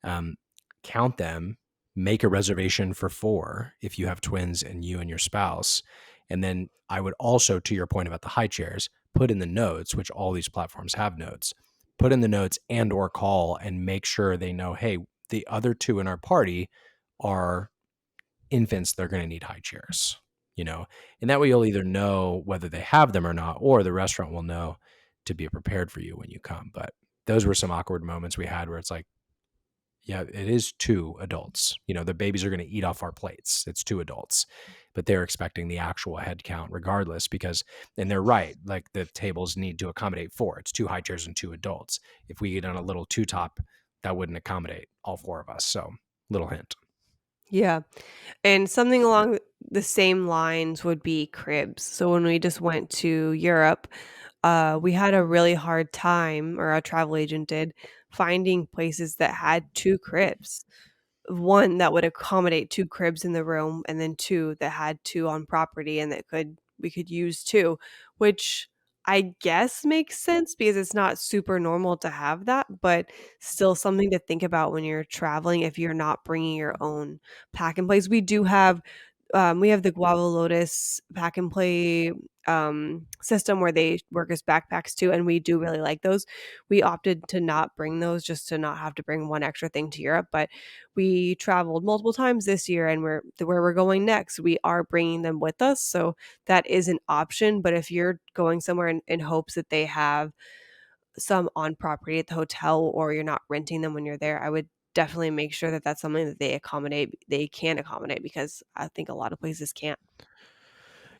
Um, count them, make a reservation for 4 if you have twins and you and your spouse. And then I would also, to your point about the high chairs, put in the notes, which all these platforms have notes, put in the notes and or call and make sure they know, hey, the other 2 in our party are infants. They're going to need high chairs, and that way you'll either know whether they have them or not, or the restaurant will know to be prepared for you when you come. But those were some awkward moments we had where it's like, yeah, it is 2 adults. The babies are going to eat off our plates. It's 2 adults, but they're expecting the actual head count regardless because, and they're right, like the tables need to accommodate 4. It's 2 high chairs and 2 adults. If we get on a little 2 top, that wouldn't accommodate all 4 of us. So, little hint. Yeah, and something along the same lines would be cribs. So when we just went to Europe, we had a really hard time, or our travel agent did, finding places that had 2 cribs. One that would accommodate 2 cribs in the room, and then 2 that had 2 on property and that we could use too, which I guess makes sense because it's not super normal to have that, but still something to think about when you're traveling if you're not bringing your own pack and plays. We do have we have the Guava Lotus pack and play system where they work as backpacks too, and we do really like those. We opted to not bring those just to not have to bring one extra thing to Europe, but we traveled multiple times this year, and where we're going next, we are bringing them with us. So that is an option. But if you're going somewhere in hopes that they have some on property at the hotel or you're not renting them when you're there, I would definitely make sure that that's something that they can accommodate because I think a lot of places can't.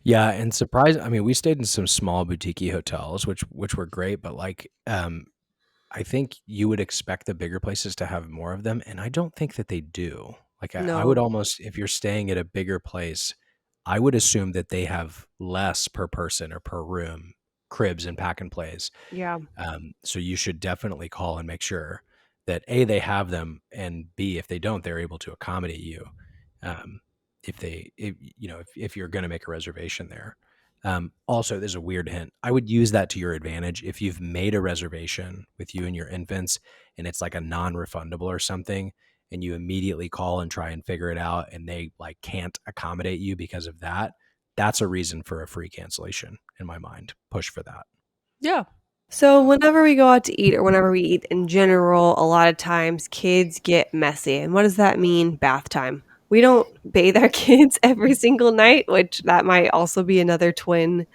Yeah, and surprise I mean, we stayed in some small boutique hotels, which were great, but, like, I think you would expect the bigger places to have more of them, and I don't think that they do. Like, I would No. almost if you're staying at a bigger place, I would assume that they have less per person or per room cribs and pack and plays. Yeah. So you should definitely call and make sure that A, they have them, and B, if they don't, they're able to accommodate you. Um, if you're going to make a reservation there. Also, there's a weird hint. I would use that to your advantage. If you've made a reservation with you and your infants and it's like a non-refundable or something, and you immediately call and try and figure it out and they like can't accommodate you because of that, that's a reason for a free cancellation in my mind. Push for that. Yeah. So whenever we go out to eat or whenever we eat in general, a lot of times kids get messy. And what does that mean? Bath time. We don't bathe our kids every single night, which that might also be another twin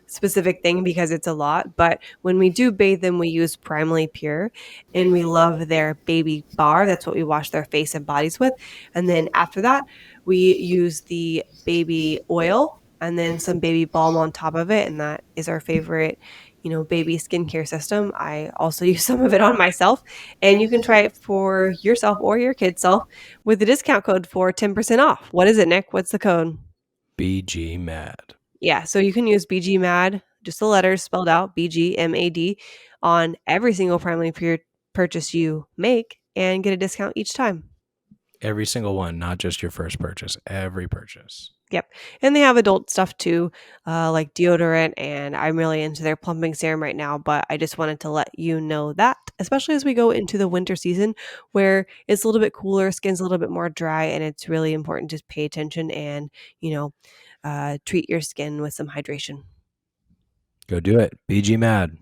specific thing because it's a lot. But when we do bathe them, we use Primally Pure and we love their baby bar. That's what we wash their face and bodies with. And then after that, we use the baby oil and then some baby balm on top of it. And that is our favorite, baby skincare system. I also use some of it on myself. And you can try it for yourself or your kid's self with the discount code for 10% off. What is it, Nick? What's the code? BGMAD. Yeah, so you can use BGMAD, just the letters spelled out, BGMAD, on every single Primely Pure purchase you make and get a discount each time. Every single one, not just your first purchase, every purchase. Yep. And they have adult stuff too, like deodorant, and I'm really into their plumping serum right now, but I just wanted to let you know that, especially as we go into the winter season where it's a little bit cooler, skin's a little bit more dry, and it's really important to pay attention and, treat your skin with some hydration. Go do it. BG Mad.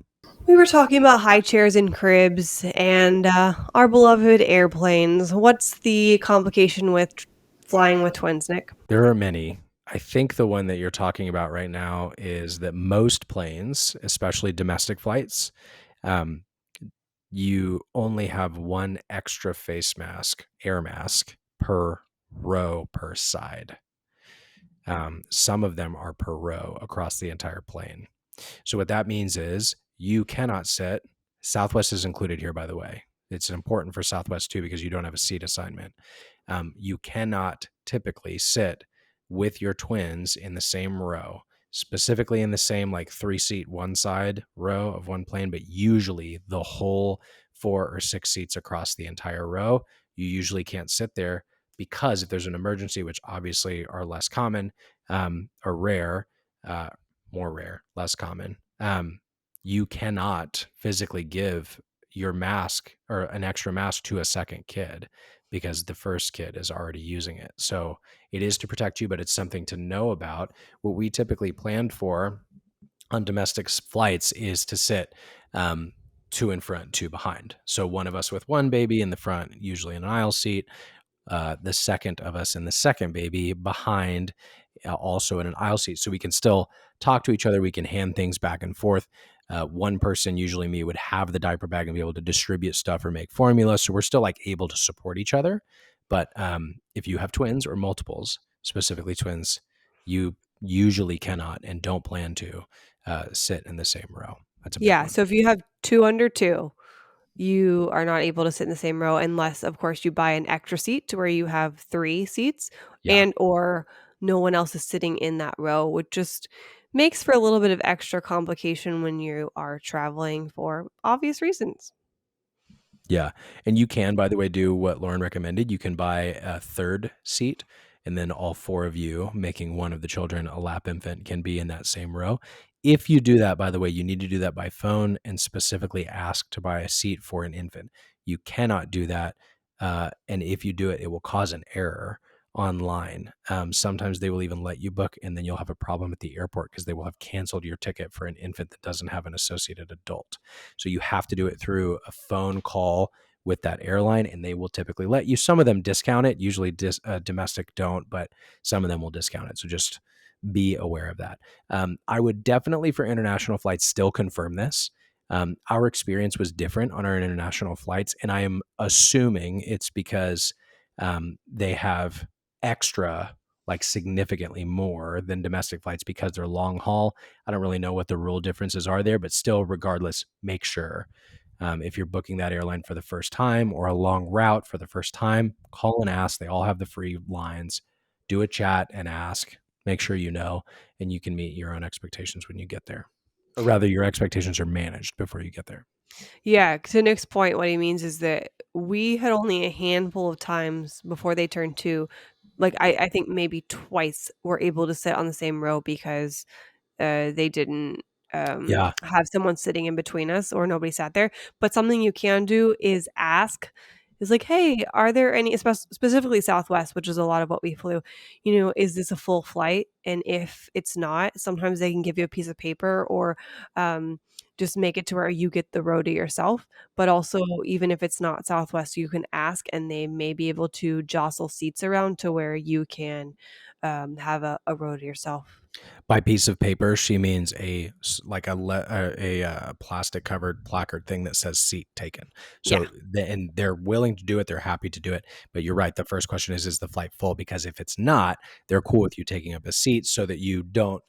We were talking about high chairs and cribs and our beloved airplanes. What's the complication with flying with twins, Nick? There are many. I think the one that you're talking about right now is that most planes, especially domestic flights, um, you only have one extra face mask, air mask, per row per side. Some of them are per row across the entire plane. So what that means is you cannot sit. Southwest is included here, by the way. It's important for Southwest too because you don't have a seat assignment. You cannot typically sit with your twins in the same row, specifically in the same like 3-seat one side row of one plane, but usually the whole 4 or 6 seats across the entire row. You usually can't sit there because if there's an emergency, which obviously are less common or rare, uh, more rare, less common, you cannot physically give your mask or an extra mask to a second kid because the first kid is already using it. So it is to protect you, but it's something to know about. What we typically planned for on domestic flights is to sit 2 in front, 2 behind. So one of us with one baby in the front, usually in an aisle seat, the second of us in the second baby behind, also in an aisle seat. So we can still talk to each other. We can hand things back and forth. One person, usually me, would have the diaper bag and be able to distribute stuff or make formula. So we're still like able to support each other. But if you have twins or multiples, specifically twins, you usually cannot and don't plan to sit in the same row. That's a big Yeah, one. so if you have two under two, you are not able to sit in the same row unless, of course, you buy an extra seat to where you have 3 seats Yeah. and or no one else is sitting in that row, which just makes for a little bit of extra complication when you are traveling for obvious reasons. Yeah. And you can, by the way, do what Lauren recommended. You can buy a third seat, and then all 4 of you, making one of the children a lap infant, can be in that same row. If you do that, by the way, you need to do that by phone and specifically ask to buy a seat for an infant. You cannot do that. And if you do it, it will cause an error online. Sometimes they will even let you book, and then you'll have a problem at the airport because they will have canceled your ticket for an infant that doesn't have an associated adult. So you have to do it through a phone call with that airline, and they will typically let you. Some of them discount it. Usually, domestic don't, but some of them will discount it. So just be aware of that. I would definitely, for international flights, still confirm this. Our experience was different on our international flights, and I am assuming it's because they have extra, like significantly more than domestic flights because they're long haul. I don't really know what the rule differences are there, but still, regardless, make sure if you're booking that airline for the first time or a long route for the first time, call and ask. They all have the free lines. Do a chat and ask. Make sure you know, and you can meet your own expectations when you get there. Or rather, your expectations are managed before you get there. Yeah, to Nick's point, what he means is that we had only a handful of times before they turned 2, like, I think maybe twice were able to sit on the same row because they didn't, Yeah. have someone sitting in between us or nobody sat there, but something you can do is ask, is like, "Hey, are there any" specifically Southwest, which is a lot of what we flew, "Is this a full flight?" And if it's not, sometimes they can give you a piece of paper or, um, just make it to where you get the row to yourself, but also, even if it's not Southwest, you can ask, and they may be able to jostle seats around to where you can, have a row to yourself. By piece of paper, she means like a plastic covered placard thing that says seat taken. Yeah. So and they're willing to do it. They're happy to do it. But you're right. The first question is the flight full? Because if it's not, they're cool with you taking up a seat so that you don't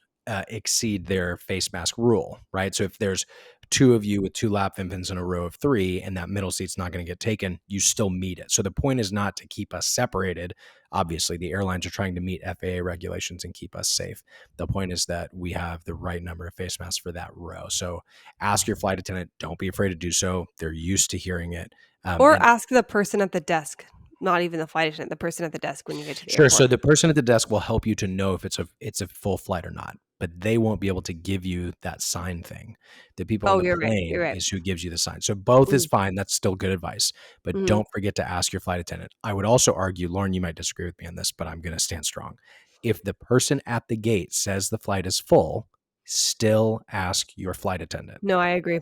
exceed their face mask rule, right? So if there's two of you with two lap infants in a row of three and that middle seat's not going to get taken, you still meet it. So the point is not to keep us separated. Obviously, the airlines are trying to meet FAA regulations and keep us safe. The point is that we have the right number of face masks for that row. So ask your flight attendant. Don't be afraid to do so. They're used to hearing it. Or And ask the person at the desk, not even the flight attendant, the person at the desk when you get to the sure. So airport. the person at the desk will help you to know if it's a full flight or not, but they won't be able to give you that sign thing. The people on Oh, the you're plane right. is who gives you the sign. So both is Mm, fine. That's still good advice, but mhm. don't forget to ask your flight attendant. I would also argue, Lauren, you might disagree with me on this, but I'm going to stand strong. If the person at the gate says the flight is full, still ask your flight attendant. No, I agree.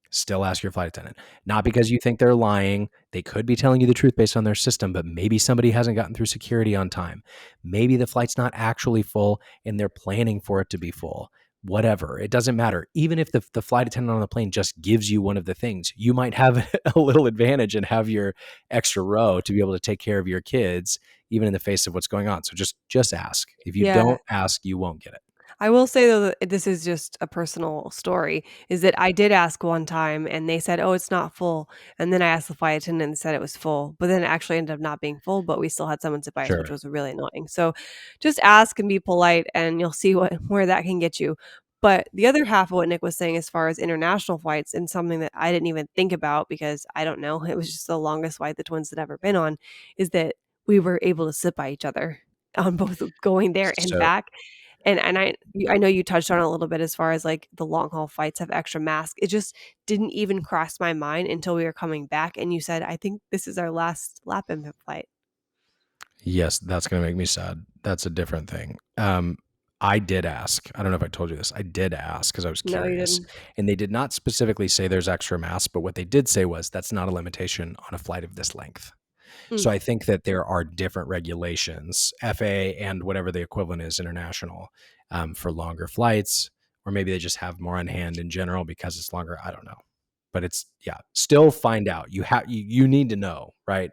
Still ask your flight attendant. Not because you think they're lying. They could be telling you the truth based on their system, but maybe somebody hasn't gotten through security on time. Maybe the flight's not actually full and they're planning for it to be full. Whatever. It doesn't matter. Even if the flight attendant on the plane just gives you one of the things, you might have a little advantage and have your extra row to be able to take care of your kids, even in the face of what's going on. So just ask. If you Yeah. don't ask, you won't get it. I will say though that this is just a personal story, is that I did ask one time and they said, "Oh, it's not full." And then I asked the flight attendant and said it was full, but then it actually ended up not being full, but we still had someone sit by us, which Sure. was really annoying. So just ask and be polite and you'll see what where that can get you. But the other half of what Nick was saying as far as international flights and something that I didn't even think about because I don't know, it was just the longest flight the twins had ever been on, is that we were able to sit by each other on both going there and So back. And I know you touched on it a little bit as far as, like, the long haul flights have extra masks. It just didn't even cross my mind until we were coming back, and you said, "I think this is our last lap infant flight." yes, that's gonna make me sad. That's a different thing. I did ask. I don't know if I told you this. I did ask because I was No, you curious, didn't. and they did not specifically say there's extra mass, but what they did say was that's not a limitation on a flight of this length. Mm. So I think that there are different regulations, FAA and whatever the equivalent is international, for longer flights, or maybe they just have more on hand in general because it's longer. I don't know, but it's yeah. Still find out. You need to know, right?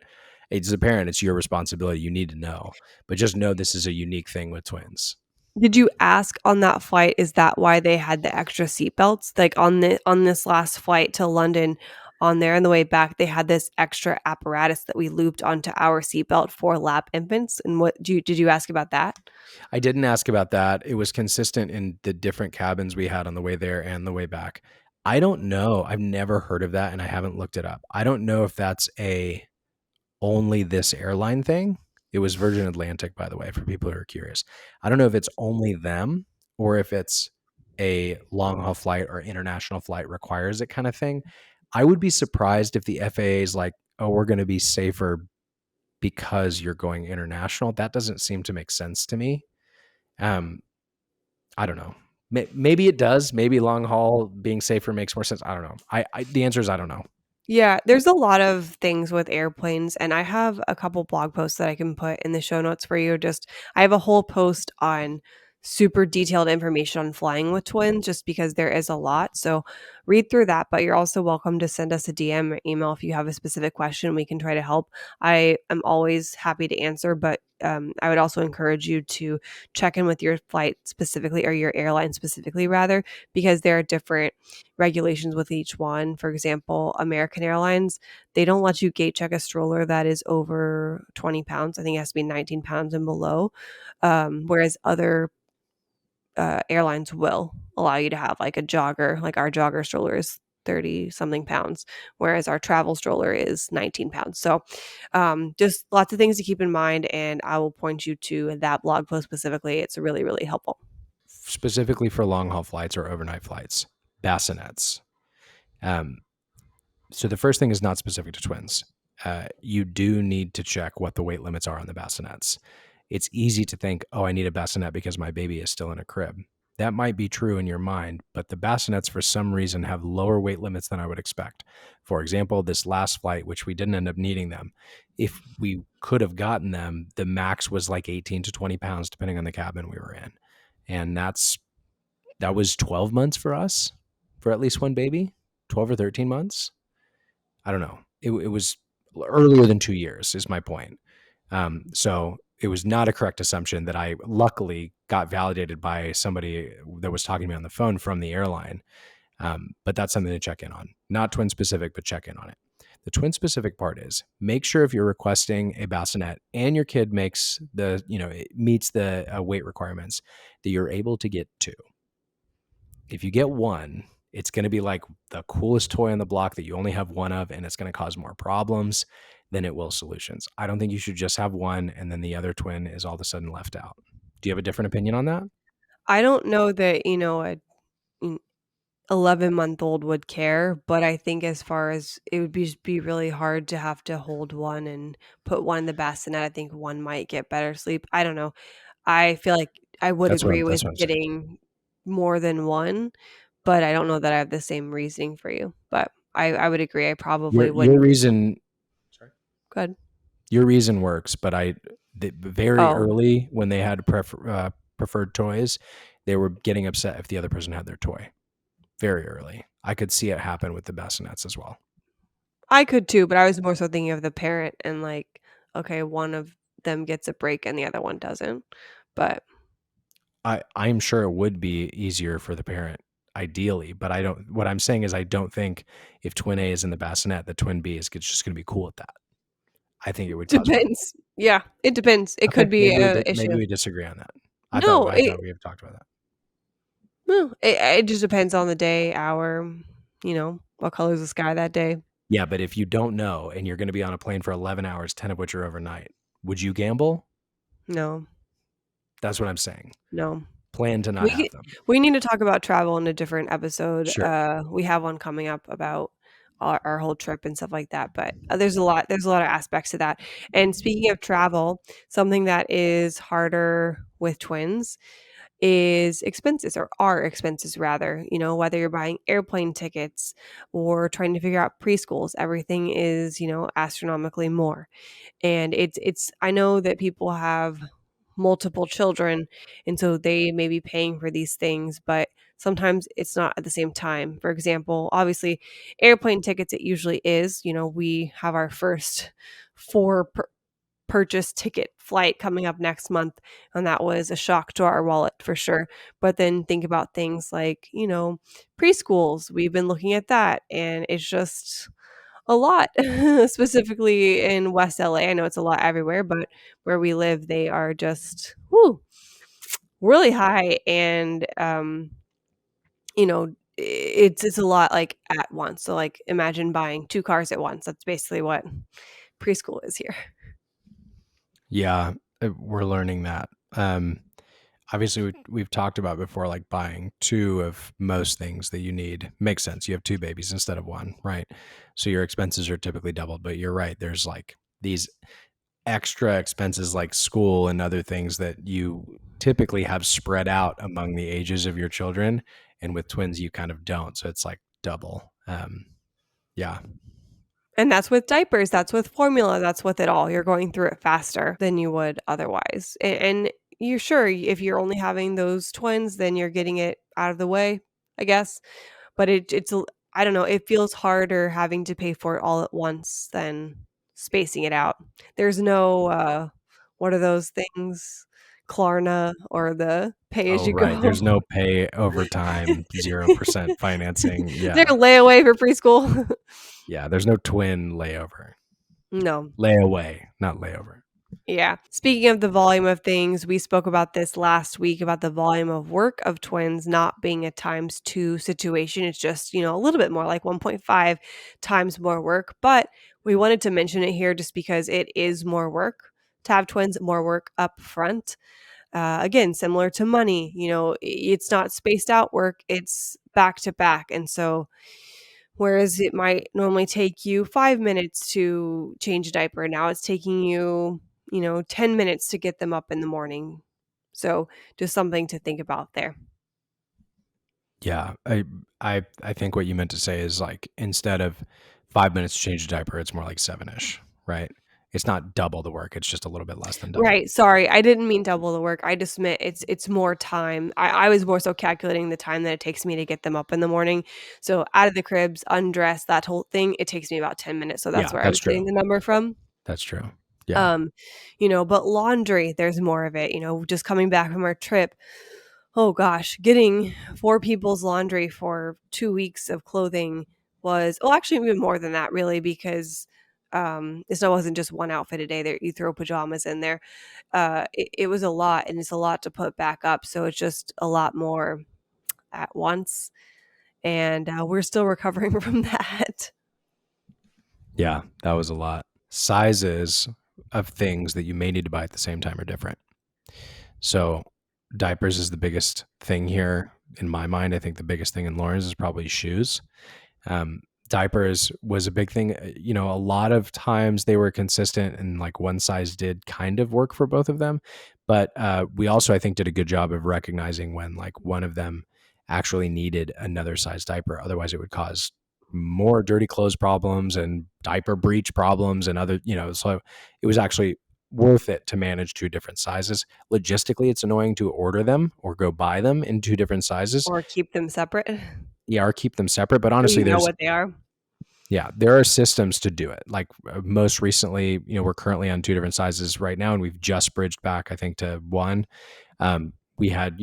As a parent, it's your responsibility. You need to know, but just know this is a unique thing with twins. Did you ask on that flight, is that why they had the extra seat belts? Like, on this last flight to London, on there on the way back, they had this extra apparatus that we looped onto our seatbelt for lap infants, and what did you ask about that? I didn't ask about that. It was consistent in the different cabins we had on the way there and the way back. I don't know. I've never heard of that and I haven't looked it up. I don't know if that's a only this airline thing. It was Virgin Atlantic, by the way, for people who are curious. I don't know if it's only them or if it's a long haul flight or international flight requires it kind of thing. I would be surprised if the FAA is like, oh, we're going to be safer because you're going international. That doesn't seem to make sense to me. Um, I don't know. Maybe it does. Maybe long haul being safer makes more sense. I don't know. The answer is I don't know. Yeah, there's a lot of things with airplanes, and I have a couple blog posts that I can put in the show notes for you. Just I have a whole post on super detailed information on flying with twins, just because there is a lot. So read through that, but you're also welcome to send us a DM or email if you have a specific question. We can try to help. I am always happy to answer, but I would also encourage you to check in with your flight specifically or your airline specifically, rather, because there are different regulations with each one. For example, American Airlines, they don't let you gate check a stroller that is over 20 pounds. I think it has to be 19 pounds and below. Whereas other airlines will allow you to have like a jogger, like our jogger stroller is 30 something pounds, whereas our travel stroller is 19 pounds. So, just lots of things to keep in mind. And I will point you to that blog post specifically. It's really, really helpful. Specifically for long haul flights or overnight flights, bassinets. Um, so the first thing is not specific to twins. You do need to check what the weight limits are on the bassinets. It's easy to think, oh, I need a bassinet because my baby is still in a crib. That might be true in your mind, but the bassinets for some reason have lower weight limits than I would expect. For example, this last flight, which we didn't end up needing them, if we could have gotten them, the max was like 18 to 20 pounds, depending on the cabin we were in. And that was 12 months for us for at least one baby, 12 or 13 months. I don't know. It was earlier than 2 years is my point. So it was not a correct assumption that I luckily got validated by somebody that was talking to me on the phone from the airline. But that's something to check in on. Not twin specific, but check in on it. The twin specific part is make sure if you're requesting a bassinet and your kid makes it meets the weight requirements, that you're able to get two. If you get one, it's going to be like the coolest toy on the block that you only have one of, and it's going to cause more problems than it will solutions. I don't think you should just have one and then the other twin is all of a sudden left out. Do you have a different opinion on that? I don't know that, a 11-month-old would care, but I think as far as it would be really hard to have to hold one and put one in the bassinet. I think one might get better sleep. I don't know. I feel like I would agree with That's what I'm saying. getting more than one, but I don't know that I have the same reasoning for you. But I would agree. I probably Your wouldn't. reason Sorry. Good. Your reason works, but very Oh, early when they had preferred toys, they were getting upset if the other person had their toy. Very early. I could see it happen with the bassinets as well. I could too, but I was more so thinking of the parent and like, okay, one of them gets a break and the other one doesn't. But I'm sure it would be easier for the parent ideally, but I don't. What I'm saying is I don't think if twin A is in the bassinet, the twin B is just going to be cool with that. I think it would cause problems. depends. Yeah, it depends. It Okay, could be a maybe issue. we disagree on that. No, I thought we have talked about that. no, it just depends on the day, hour, what color is the sky that day. Yeah, but if you don't know and you're going to be on a plane for 11 hours, 10 of which are overnight, would you gamble? No, That's what I'm saying. no. Plan to not We have get them. we need to talk about travel in a different episode. Sure. We have one coming up about our whole trip and stuff like that, but, there's a lot of aspects to that. And speaking of travel, something that is harder with twins is expenses, or are expenses rather, whether you're buying airplane tickets or trying to figure out preschools, everything is, astronomically more. And it's I know that people have multiple children, and so they may be paying for these things, but sometimes it's not at the same time. For example, obviously, airplane tickets, it usually is, we have our first 4 purchase ticket flight coming up next month, and that was a shock to our wallet for sure. But then think about things like, preschools. We've been looking at that, and it's just a lot, specifically in West LA. I know it's a lot everywhere, but where we live, they are just, whoo, really high. And, it's a lot like at once. So like imagine buying 2 cars at once. That's basically what preschool is here. Yeah, we're learning that. Obviously, we've talked about before, like buying two of most things that you need. Makes sense. You have two babies instead of one, right? So your expenses are typically doubled. But you're right. There's like these extra expenses like school and other things that you typically have spread out among the ages of your children, and with twins, you kind of don't, so it's like double. Yeah. And that's with diapers, that's with formula, that's with it all. You're going through it faster than you would otherwise. And you're sure if you're only having those twins, then you're getting it out of the way, I guess. But I don't know, it feels harder having to pay for it all at once than spacing it out. There's no, what are those things? Klarna or the pay as Oh, you right, go. there's no pay overtime, 0% financing, Is there yeah. a layaway for preschool? Yeah, there's no twin layover. No. Layaway, not layover. Yeah. Speaking of the volume of things, we spoke about this last week about the volume of work of twins not being a times 2 situation. It's just, a little bit more like 1.5 times more work. But we wanted to mention it here just because it is more work to have twins, more work up front. Again, similar to money, it's not spaced out work, it's back to back. And so, whereas it might normally take you 5 minutes to change a diaper, now it's taking you, 10 minutes to get them up in the morning. So, just something to think about there. Yeah, I think what you meant to say is, like, instead of 5 minutes to change a diaper, it's more like 7-ish, right? It's not double the work, it's just a little bit less than double. Right, sorry, I didn't mean double the work, I just meant it's more time. I was more so calculating the time that it takes me to get them up in the morning. So, out of the cribs, undress, that whole thing, it takes me about 10 minutes, so that's Yeah, where I that's was getting true. the number from. That's true. Yeah. Um, but laundry, there's more of it, just coming back from our trip. Oh gosh, getting 4 people's laundry for 2 weeks of clothing was actually even more than that really because, it wasn't just 1 outfit a day there, you throw pajamas in there. It was a lot, and it's a lot to put back up, so it's just a lot more at once, and, we're still recovering from that. Yeah, that was a lot. Sizes of things that you may need to buy at the same time are different. So, diapers is the biggest thing here in my mind. I think the biggest thing in Lauren's is probably shoes. Um, Diapers was a big thing. A lot of times they were consistent and like one size did kind of work for both of them. But we also, I think, did a good job of recognizing when like one of them actually needed another size diaper. Otherwise, it would cause more dirty clothes problems and diaper breach problems and so it was actually worth it to manage two different sizes. Logistically, it's annoying to order them or go buy them in two different sizes. Or keep them separate Yeah, or keep them separate. But so honestly, you know what they are. there are systems to do it. Like most recently, we're currently on two different sizes right now, and we've just bridged back, I think, to one. We had,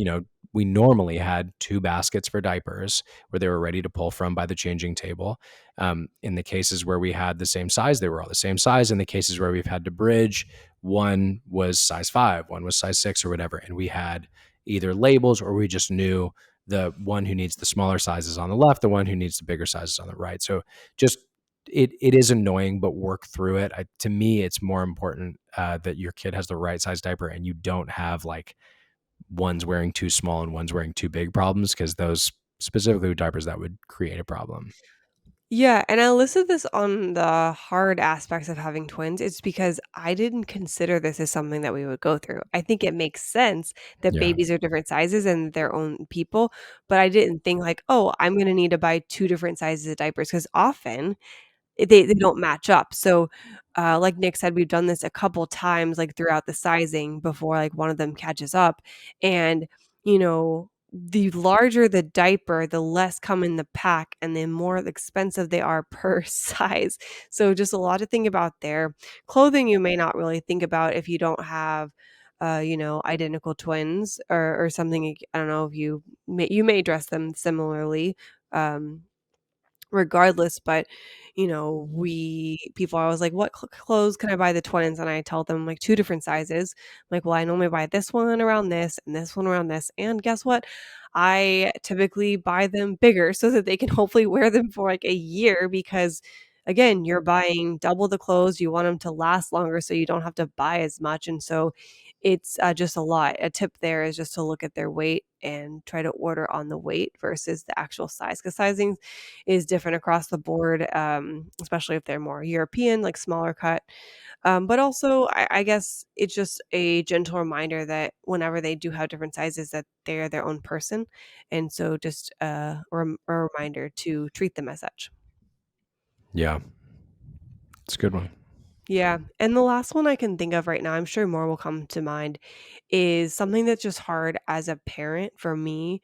we normally had two baskets for diapers where they were ready to pull from by the changing table. In the cases where we had the same size, they were all the same size. In the cases where we've had to bridge, one was size 5, one was size 6 or whatever. And we had either labels or we just knew the one who needs the smaller sizes on the left, the one who needs the bigger sizes on the right. So just it is annoying, but work through it. To me, it's more important that your kid has the right size diaper and you don't have like one's wearing too small and one's wearing too big problems, because those specifically with diapers, that would create a problem. Yeah, and I listed this on the hard aspects of having twins. It's because I didn't consider this as something that we would go through. I think it makes sense that Yeah. babies are different sizes and their own people, but I didn't think like, "Oh, I'm gonna need to buy 2 different sizes of diapers because often they don't match up. So, like Nick said, we've done this a couple times, like, throughout the sizing before, like, one of them catches up, and, the larger the diaper, the less come in the pack, and the more expensive they are per size. So, just a lot to think about there. Clothing, you may not really think about if you don't have, identical twins or something. I don't know if you may dress them similarly, um regardless, but, we people are always like, "What clothes can I buy the twins?" And I tell them, like, 2 different sizes. I'm like, "Well, I normally buy this one around this and this one around this." And guess what? I typically buy them bigger so that they can hopefully wear them for, like, a year because, again, you're buying double the clothes, you want them to last longer so you don't have to buy as much, and so it's, just a lot. A tip there is just to look at their weight and try to order on the weight versus the actual size, because sizing is different across the board, especially if they're more European, like smaller cut. But also, I guess it's just a gentle reminder that whenever they do have different sizes, that they're their own person, and so just a reminder to treat them as such. Yeah, it's a good one. Yeah, and the last one I can think of right now, I'm sure more will come to mind, is something that's just hard as a parent for me,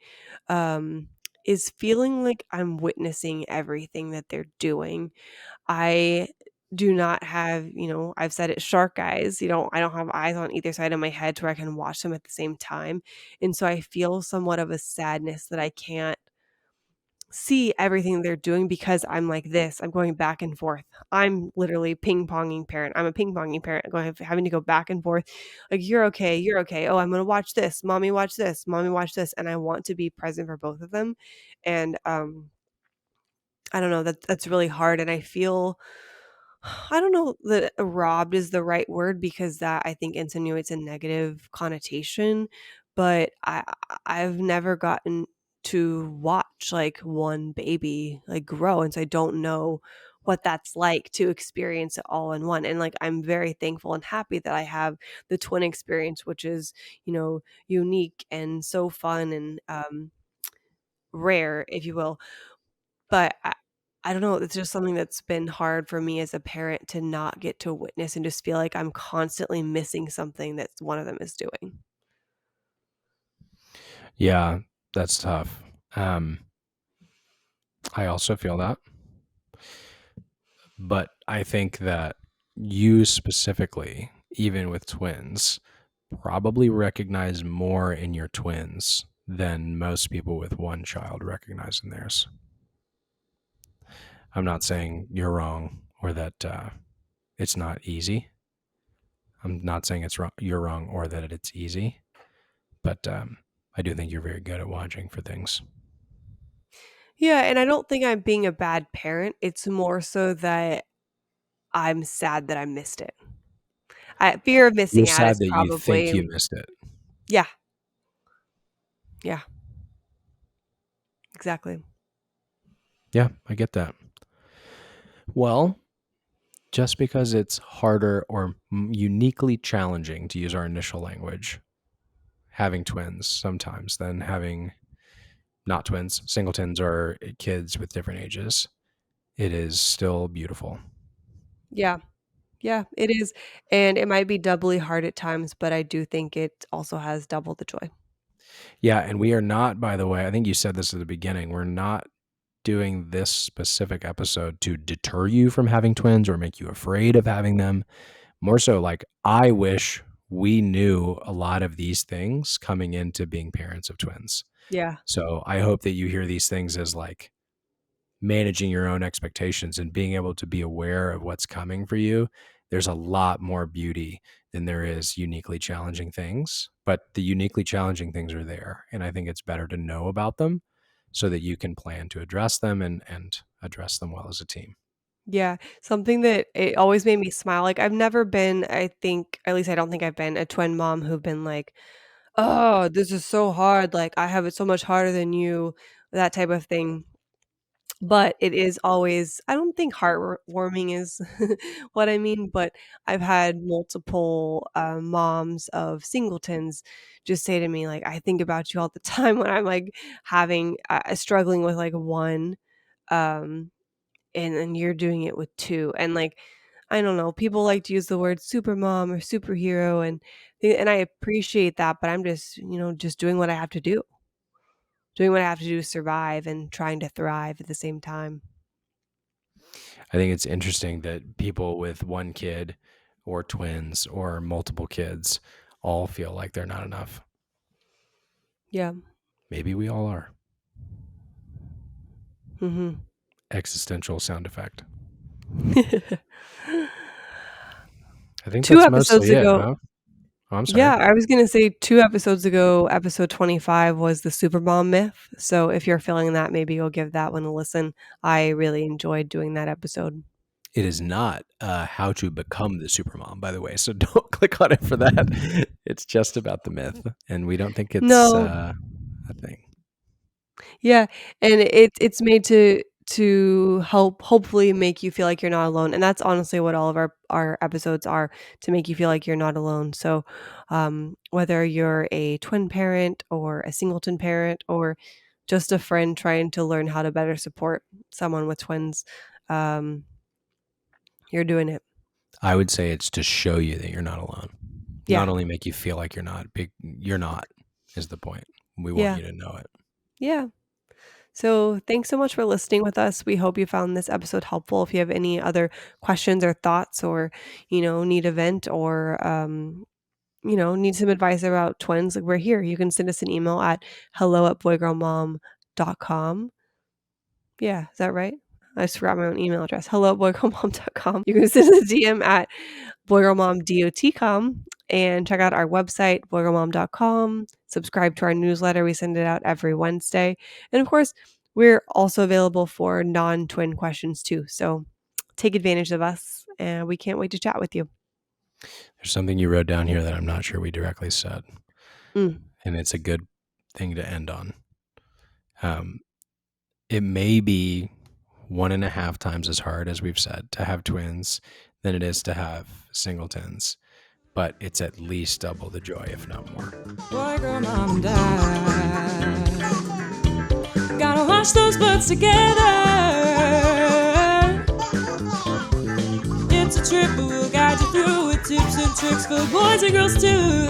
um, is feeling like I'm witnessing everything that they're doing. I do not have, I've said it, shark eyes. I don't have eyes on either side of my head to where I can watch them at the same time. And so I feel somewhat of a sadness that I can't see everything they're doing because I'm like this. I'm going back and forth. I'm literally ping-ponging parent. I'm a ping-ponging parent going having to go back and forth. Like, "You're okay, you're okay. Oh, I'm gonna watch this. Mommy watch this. Mommy watch this." And I want to be present for both of them. And I don't know, that's really hard, and I feel I don't know that robbed is the right word because that I think insinuates a negative connotation, but I've never gotten to watch, like, one baby, like, grow, and so I don't know what that's like to experience it all in one, and, like, I'm very thankful and happy that I have the twin experience, which is, unique and so fun and, rare, if you will. But I don't know, it's just something that's been hard for me as a parent to not get to witness and just feel like I'm constantly missing something that one of them is doing. Yeah, that's tough. Um, I also feel that, but I think that you specifically, even with twins, probably recognize more in your twins than most people with one child recognize in theirs. I'm not saying you're wrong or that it's not easy. I'm not saying you're wrong or that it's easy, but I do think you're very good at watching for things. Yeah, and I don't think I'm being a bad parent, it's more so that I'm sad that I missed it. Fear of You're missing out sad is that you think probably you missed it. yeah, yeah, exactly. Yeah, I get that. Well, just because it's harder or uniquely challenging, to use our initial language, having twins sometimes than having not twins, singletons, or kids with different ages, it is still beautiful. Yeah, yeah, it is, and it might be doubly hard at times, but I do think it also has double the joy. Yeah, and we are not, by the way, I think you said this at the beginning, we're not doing this specific episode to deter you from having twins or make you afraid of having them. More so, like, I wish we knew a lot of these things coming into being parents of twins. Yeah. So I hope that you hear these things as like managing your own expectations and being able to be aware of what's coming for you. There's a lot more beauty than there is uniquely challenging things, but the uniquely challenging things are there. And I think it's better to know about them so that you can plan to address them and address them well as a team. Yeah, something that it always made me smile, like, I've never been, I think at least I don't think I've been a twin mom who've been like, "Oh, this is so hard, like, I have it so much harder than you," that type of thing, but it is always I don't think heartwarming is what I mean, but I've had multiple, moms of singletons just say to me, like, "I think about you all the time when I'm, like, having struggling with, like, 1, um, and then you're doing it with 2, and, like, I don't know, people like to use the word supermom or superhero, and I appreciate that, but I'm just, just doing what I have to do. Doing what I have to do to survive and trying to thrive at the same time. I think it's interesting that people with one kid or twins or multiple kids all feel like they're not enough. Yeah. Maybe we all are. Mhm. Existential sound effect. I think 2 that's episodes mostly it, ago huh? Oh, I'm sorry. yeah, I was gonna say 2 episodes ago, episode 25 was the supermom myth, so if you're feeling that, maybe you'll give that one a listen. I really enjoyed doing that episode. It is not how to become the supermom, by the way. So don't click on it for that. It's just about the myth, and we don't think it's No. a thing. Yeah, and it's made to hopefully make you feel like you're not alone, and that's honestly what all of our episodes are, to make you feel like you're not alone. So, whether you're a twin parent or a singleton parent or just a friend trying to learn how to better support someone with twins, um, you're doing it. I would say it's to show you that you're not alone. Yeah. Not only make you feel like you're not is the point. We want Yeah. you to know it. Yeah. So, thanks so much for listening with us. We hope you found this episode helpful. If you have any other questions or thoughts or, need a vent or need some advice about twins, like, we're here. You can send us an email at hello@boygirlmom.com. Yeah, is that right? I just forgot my own email address. Hello@boygirlmom.com. You can send us a DM at boygirlmom.com and check out our website, boygirlmom.com. Subscribe to our newsletter. We send it out every Wednesday. And of course, we're also available for non-twin questions too. So take advantage of us, and we can't wait to chat with you. There's something you wrote down here that I'm not sure we directly said, Mm. and it's a good thing to end on. It may be 1.5 times as hard, as we've said, to have twins than it is to have singletons, but it's at least double the joy, if not more. Boy, girl, mom, and dad. Gotta watch those butts together. It's a trip, but we'll guide you through with tips and tricks for boys and girls too.